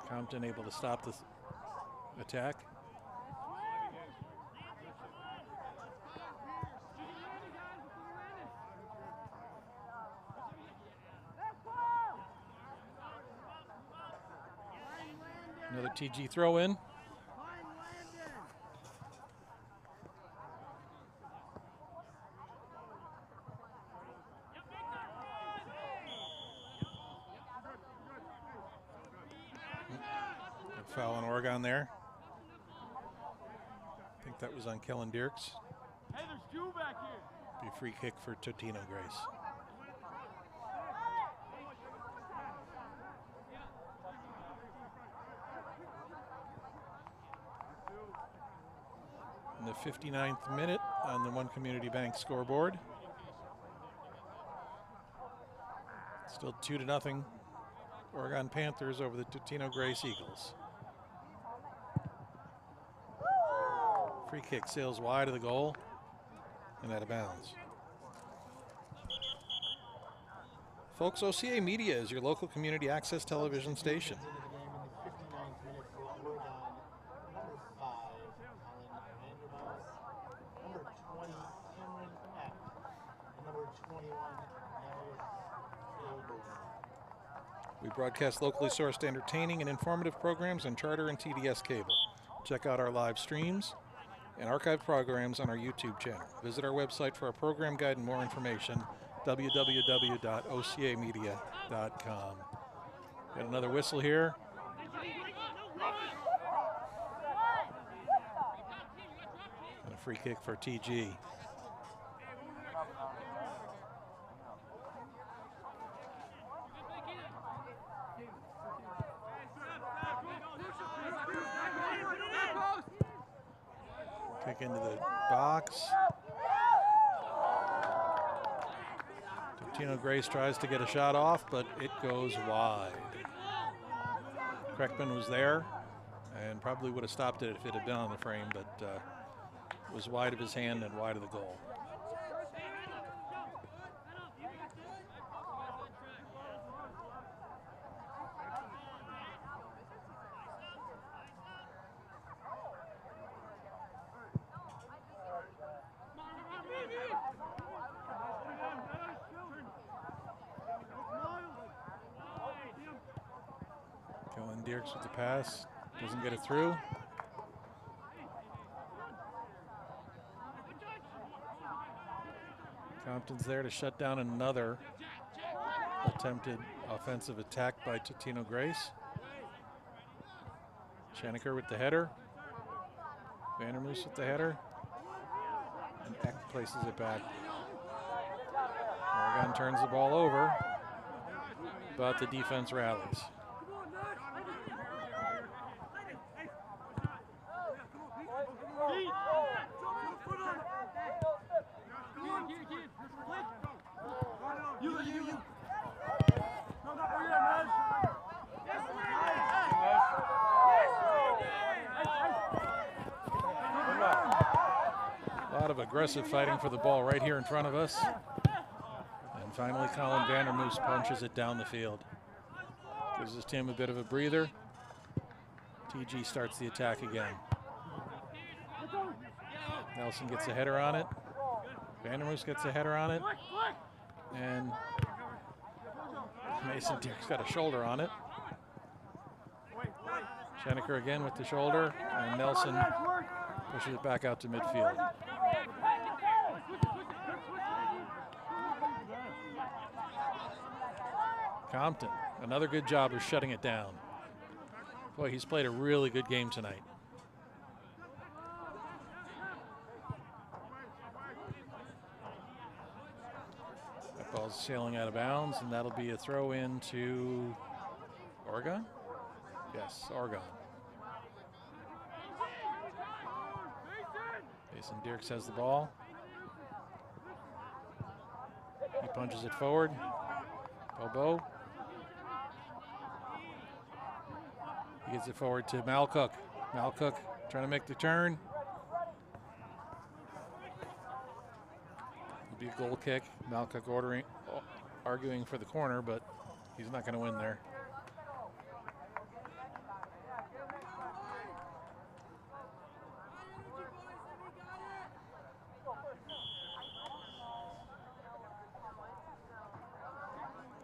Compton able to stop the attack. Another TG throw in. Foul on Oregon there. I think that was on Kellen Dierks. Hey, there's two back here. Be a free kick for Totino-Grace. In the 59th minute on the One Community Bank scoreboard. Still 2-0. Oregon Panthers over the Totino-Grace Eagles. Free kick sails wide of the goal and out of bounds. Folks, OCA Media is your local community access television station. Into the game in the 59th minute for Oregon, number 5, Colin Vanderbilt, number 20, Cameron Eck, and number 21, Elliot Gilbert. We broadcast locally sourced entertaining and informative programs on Charter and TDS Cable. Check out our live streams and archive programs on our YouTube channel. Visit our website for our program guide and more information, www.ocamedia.com. Got another whistle here. And a free kick for TG. Kick into the box. Totino-Grace tries to get a shot off, but it goes wide. Kreckman was there and probably would have stopped it if it had been on the frame, but it was wide of his hand and wide of the goal. Dirks with the pass. Doesn't get it through. Compton's there to shut down another attempted offensive attack by Totino-Grace. Schoenecker with the header. Vandermoos with the header. And Eck places it back. Oregon turns the ball over, but the defense rallies. A lot of aggressive fighting for the ball right here in front of us. And finally, Colin Vandermoos punches it down the field. Gives his team a bit of a breather. TG starts the attack again. Nelson gets a header on it. Vandermoos gets a header on it. And Mason Dirks got a shoulder on it. Schoenecker again with the shoulder. And Nelson pushes it back out to midfield. Compton, another good job of shutting it down. Boy, he's played a really good game tonight. That ball's sailing out of bounds, and that'll be a throw in to Oregon? Yes, Oregon. Mason Dirks has the ball. He punches it forward. Bobo. He gets it forward to Malcook. Malcook trying to make the turn. It'll be a goal kick. Malcook arguing for the corner, but he's not going to win there.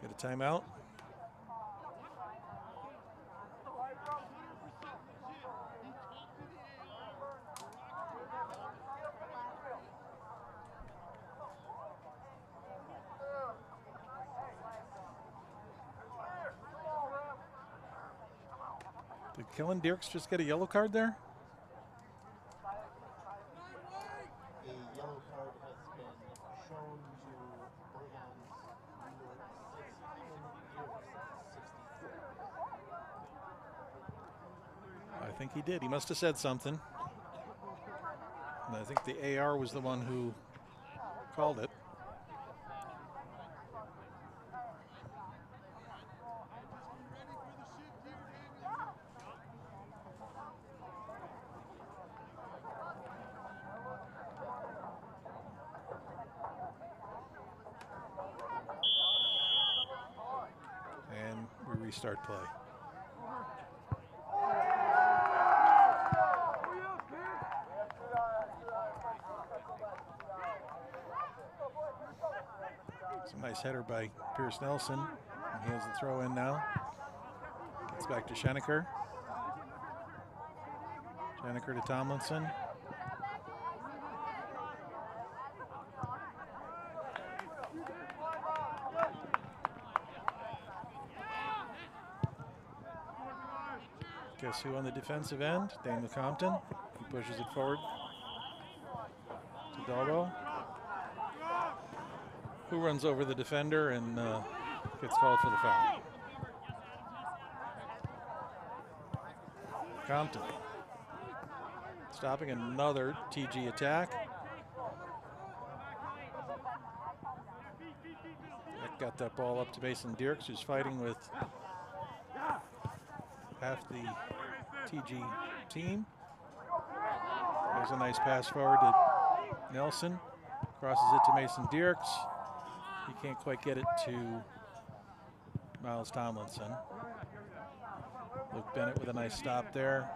Get a timeout. Did Kellen Dirks just get a yellow card there? A yellow card has been shown to Oregon's number 6, Kellen Dirks, 64. I think he did. He must have said something. And I think the AR was the one who called it. And we restart play. It's a nice header by Pierce Nelson. He has the throw in now. Gets back to Schoenecker. Schoenecker to Tomlinson. Guess who on the defensive end? Daniel Compton. He pushes it forward to Dalbo, who runs over the defender and gets called for the foul. Compton stopping another TG attack. That got that ball up to Mason Dirks, who's fighting with half the TG team. There's a nice pass forward to Nelson. Crosses it to Mason Dirks. He can't quite get it to Miles Tomlinson. Luke Bennett with a nice stop there.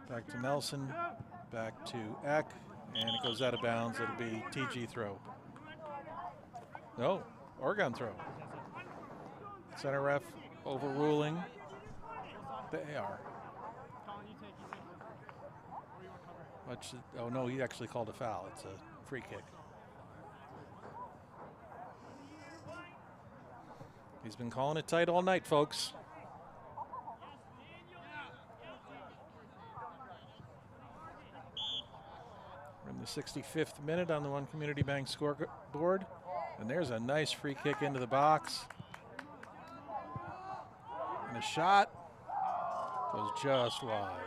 Back to Nelson. Back to Eck. And it goes out of bounds. It'll be TG throw. No, Oregon throw. Center ref overruling They are. Oh no, he actually called a foul. It's a free kick. He's been calling it tight all night, folks. We're in the 65th minute on the One Community Bank scoreboard. And there's a nice free kick into the box. And a shot goes just wide.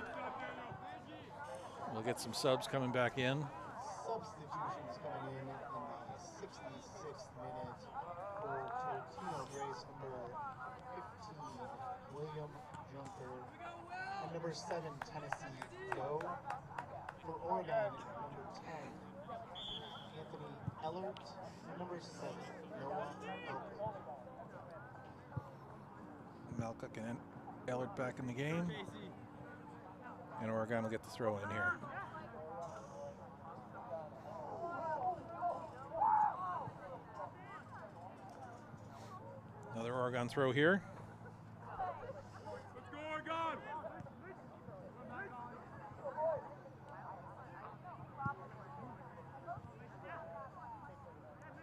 We'll get some subs coming back in. Substitutions coming in the 66th minute for Totino-Grace, number 15, William Junker, and number 7, Tennessee Joe. For Oregon, number 10, Anthony Ellert, and number 7, Noah Elkett. Malcock and Ellert back in the game. And Oregon will get the throw in here. Another Oregon throw here. Let's go, Oregon!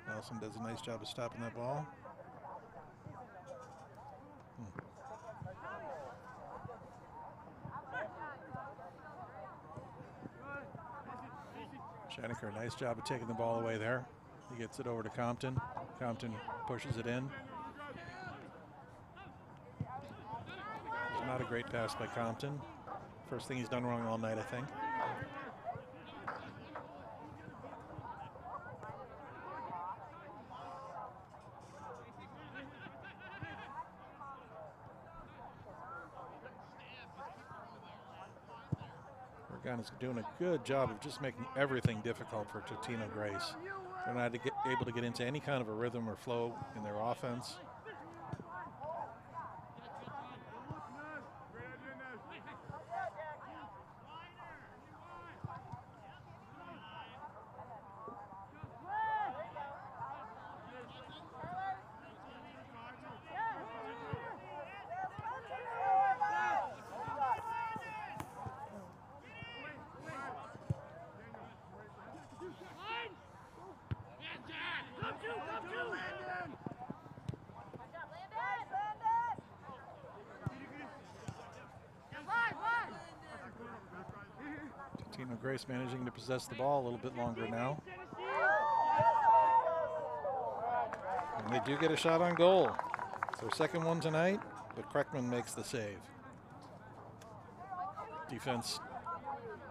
Nelson does a nice job of stopping that ball. Schenecker, nice job of taking the ball away there. He gets it over to Compton. Compton pushes it in. It's not a great pass by Compton. First thing he's done wrong all night, I think. Oregon is doing a good job of just making everything difficult for Totino-Grace. They're not able to get into any kind of a rhythm or flow in their offense. Totino-Grace managing to possess the ball a little bit longer now. And they do get a shot on goal. It's their second one tonight, but Kreckman makes the save. Defense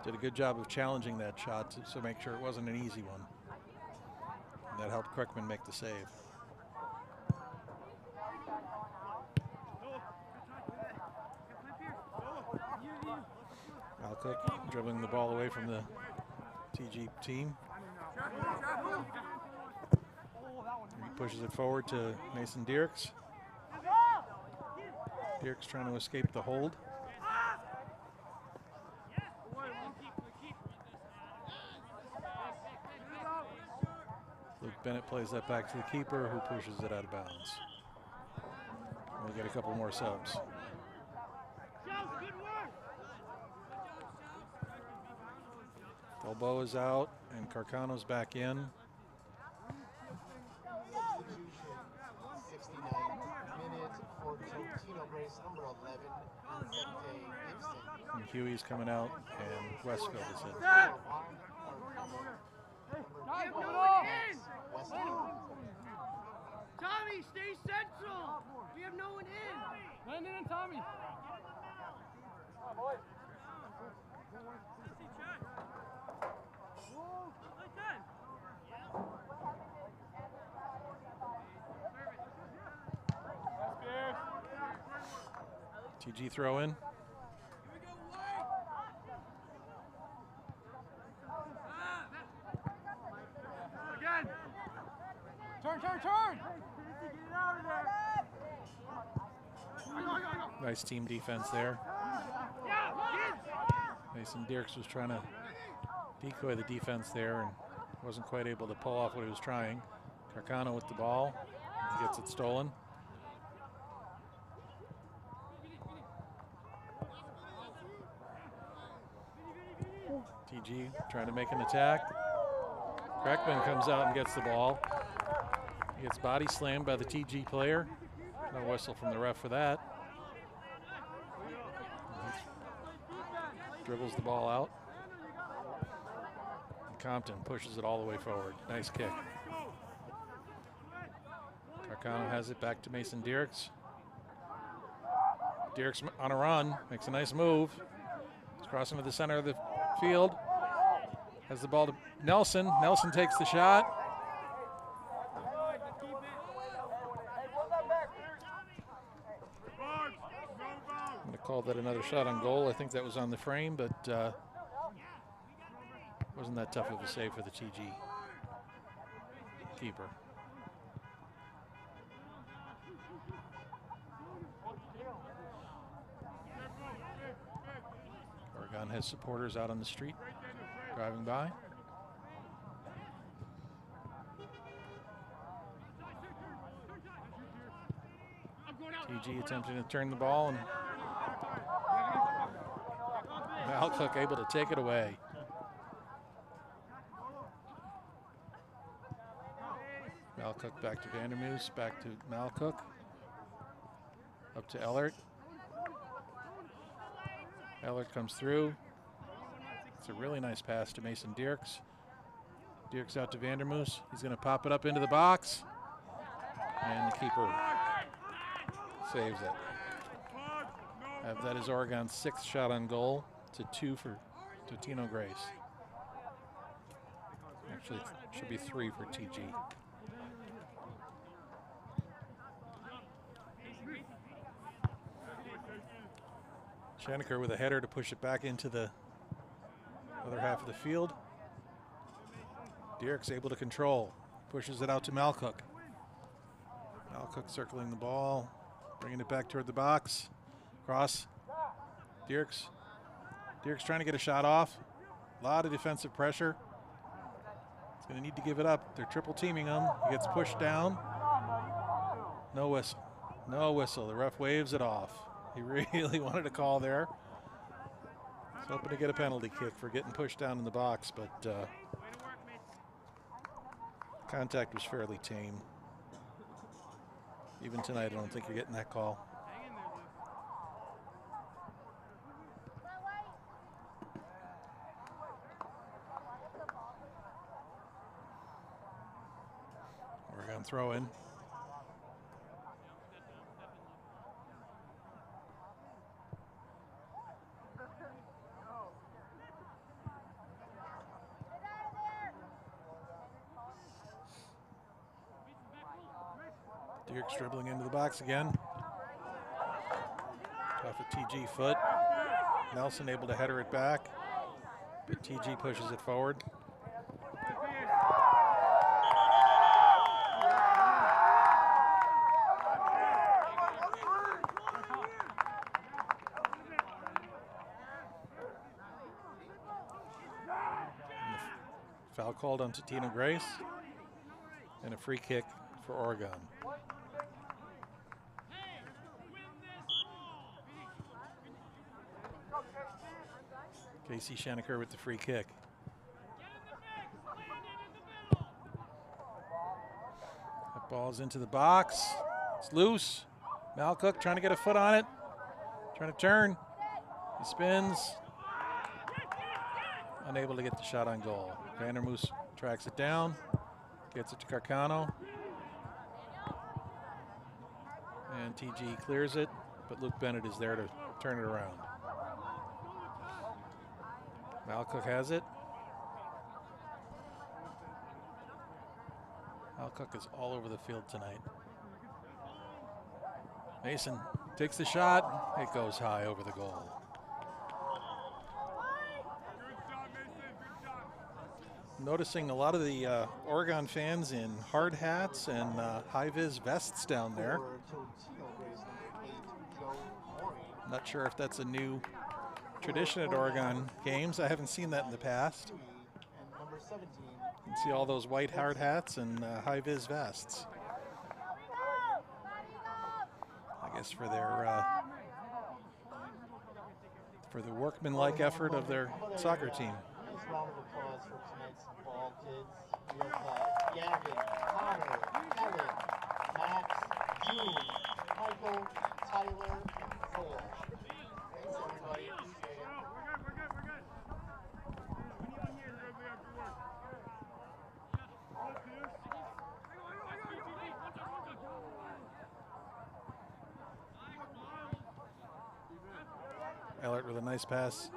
did a good job of challenging that shot to make sure it wasn't an easy one. And that helped Kreckman make the save. Malcock dribbling the ball away from the TG team. He pushes it forward to Mason Dierks. Dierks trying to escape the hold. Luke Bennett plays that back to the keeper, who pushes it out of bounds. We'll get a couple more subs. Delbo is out and Carcano's back in. 69th minute for Totino-Grace, number 11, Gibson. And Huey's coming out and Westfield is it. Tommy, stay central. We have no one in. Landon and Tommy. TG throw in. Again. Turn. Nice team defense there. Mason Dierks was trying to decoy the defense there and wasn't quite able to pull off what he was trying. Carcano with the ball. He gets it stolen. TG trying to make an attack. Kreckman comes out and gets the ball. He gets body slammed by the TG player. No whistle from the ref for that. Dribbles the ball out. And Compton pushes it all the way forward. Nice kick. Carcano has it back to Mason Dierks. Dierks on a run, makes a nice move. He's crossing to the center of the field. Has the ball to Nelson. Nelson takes the shot. I'm going to call that another shot on goal. I think that was on the frame, but wasn't that tough of a save for the TG keeper. Oregon has supporters out on the street driving by. TG attempting to turn the ball, and Malcook able to take it away. Malcook back to Vandermoos, back to Malcook. Up to Ellert. Ellert comes through. It's a really nice pass to Mason Dierks. Dierks out to Vandermoos. He's going to pop it up into the box. And the keeper saves it. That is Oregon's 6th shot on goal to 2 for Totino-Grace. Actually, it should be 3 for TG. Shaneker with a header to push it back into the other half of the field. Dierks able to control. Pushes it out to Malcook. Malcook circling the ball. Bringing it back toward the box. Cross. Dierks. Dierks trying to get a shot off. A lot of defensive pressure. He's going to need to give it up. They're triple teaming him. He gets pushed down. No whistle. No whistle. The ref waves it off. He really wanted a call there. He's hoping to get a penalty kick for getting pushed down in the box, but contact was fairly tame. Even tonight, I don't think you're getting that call. Oregon throw in. Dierks dribbling into the box again. Off a TG foot. Nelson able to header it back, but TG pushes it forward. Foul called on Totino-Grace, and a free kick for Oregon. Casey Shaneker with the free kick. That ball's into the box. It's loose. Malcook trying to get a foot on it. Trying to turn. He spins. Unable to get the shot on goal. Vandermoos tracks it down. Gets it to Carcano. And TG clears it, but Luke Bennett is there to turn it around. Malcook has it. Malcook is all over the field tonight. Mason takes the shot. It goes high over the goal. Noticing a lot of the Oregon fans in hard hats and high-vis vests down there. Not sure if that's a new tradition at Oregon games. I haven't seen that in the past. You can see all those white hard hats and high-vis vests. I guess for the workmanlike effort of their soccer team. round of applause for tonight's ball kids. We have Gavin, Connor, Kevin, Max, June, Michael, Tyler, and Thor. Thanks everybody, appreciate it. We're good. We need one here. We have to work. Ellert with a nice pass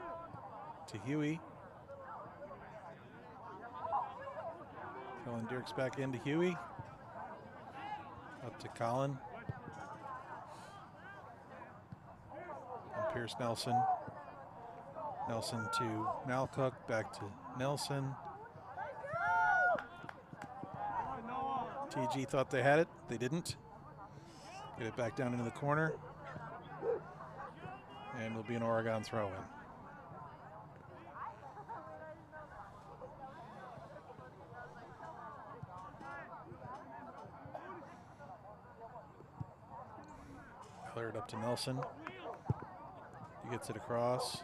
to Huey. Colin Dirks back into Huey. Up to Colin. And Pierce Nelson. Nelson to Malcook, back to Nelson. TG thought they had it. They didn't. Get it back down into the corner. And it'll be an Oregon throw-in. Cleared up to Nelson. He gets it across.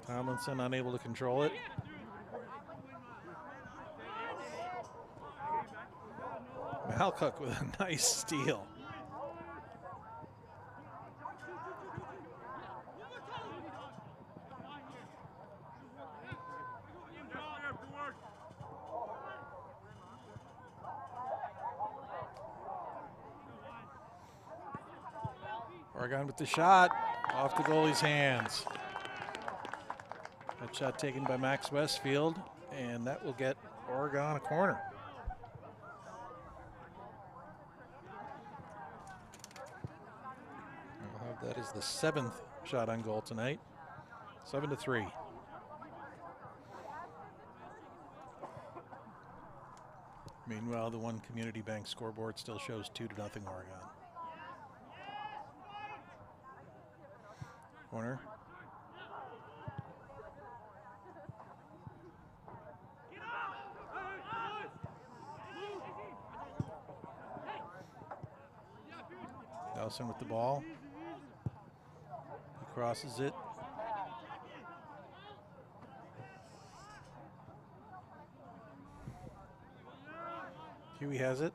Tomlinson unable to control it. Malcook with a nice steal. Oregon with the shot, off the goalie's hands. That shot taken by Max Westfield, and that will get Oregon a corner. That is the 7th shot on goal tonight. 7-3. Meanwhile, the One Community Bank scoreboard still shows 2-0 Oregon. Corner. Nelson with the ball. He crosses it. Huey has it.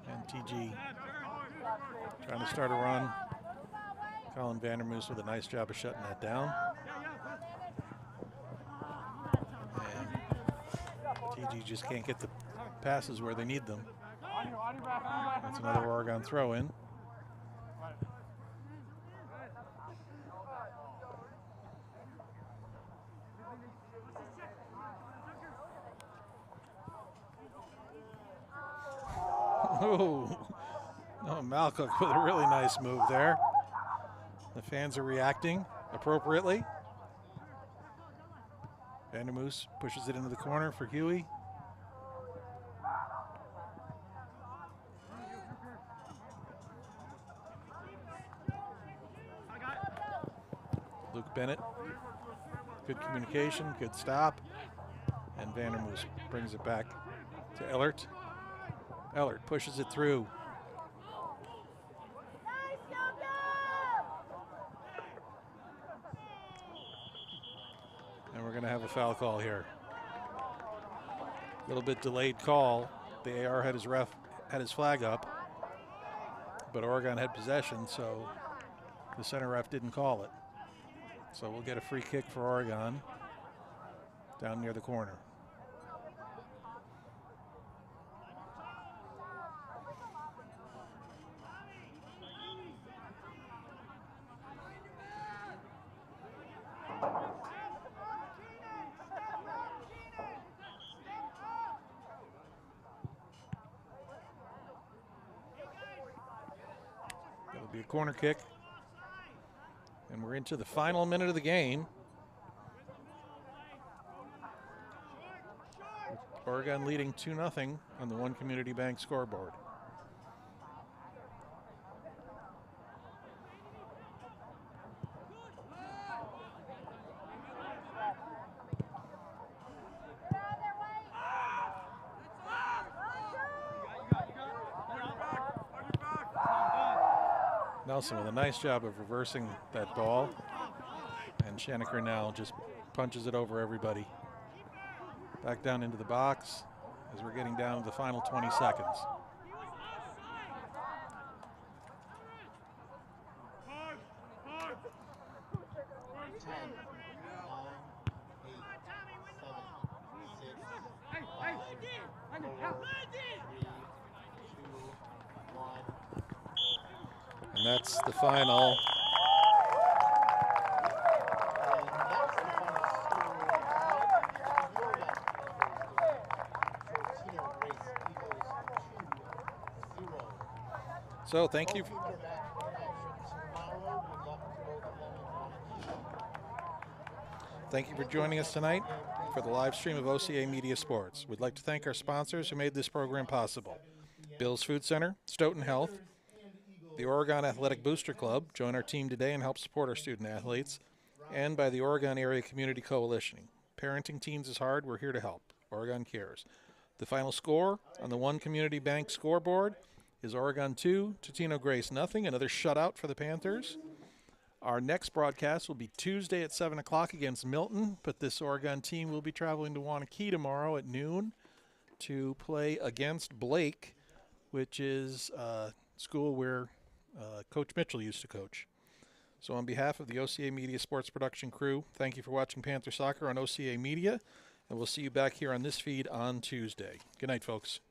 And TG trying to start a run. Colin Vandermoose with a nice job of shutting that down. And TG just can't get the passes where they need them. That's another Oregon throw-in. Oh, Malcook with a really nice move there. The fans are reacting appropriately. Vandermoose pushes it into the corner for Huey. Luke Bennett, good communication, good stop. And Vandermoose brings it back to Ellert. Ellert pushes it through. And we're going to have a foul call here. A little bit delayed call. The AR had his flag up, but Oregon had possession, so the center ref didn't call it. So we'll get a free kick for Oregon down near the corner. That'll be a corner kick. And we're into the final minute of the game. Oregon leading 2-0 on the One Community Bank scoreboard. Nelson with a nice job of reversing that ball. And Shaneker now just punches it over everybody. Back down into the box as we're getting down to the final 20 seconds. And that's the final. So thank you. Thank you for joining us tonight for the live stream of OCA Media Sports. We'd like to thank our sponsors who made this program possible. Bill's Food Center, Stoughton Health, the Oregon Athletic Booster Club. Join our team today and help support our student athletes. And by the Oregon Area Community Coalition. Parenting teens is hard. We're here to help. Oregon cares. The final score on the One Community Bank scoreboard is Oregon 2, Totino-Grace nothing. Another shutout for the Panthers. Our next broadcast will be Tuesday at 7 o'clock against Milton, but this Oregon team will be traveling to Wanakee tomorrow at noon to play against Blake, which is a school where Coach Mitchell used to coach. So on behalf of the OCA Media Sports Production crew, thank you for watching Panther Soccer on OCA Media, and we'll see you back here on this feed on Tuesday. Good night, folks.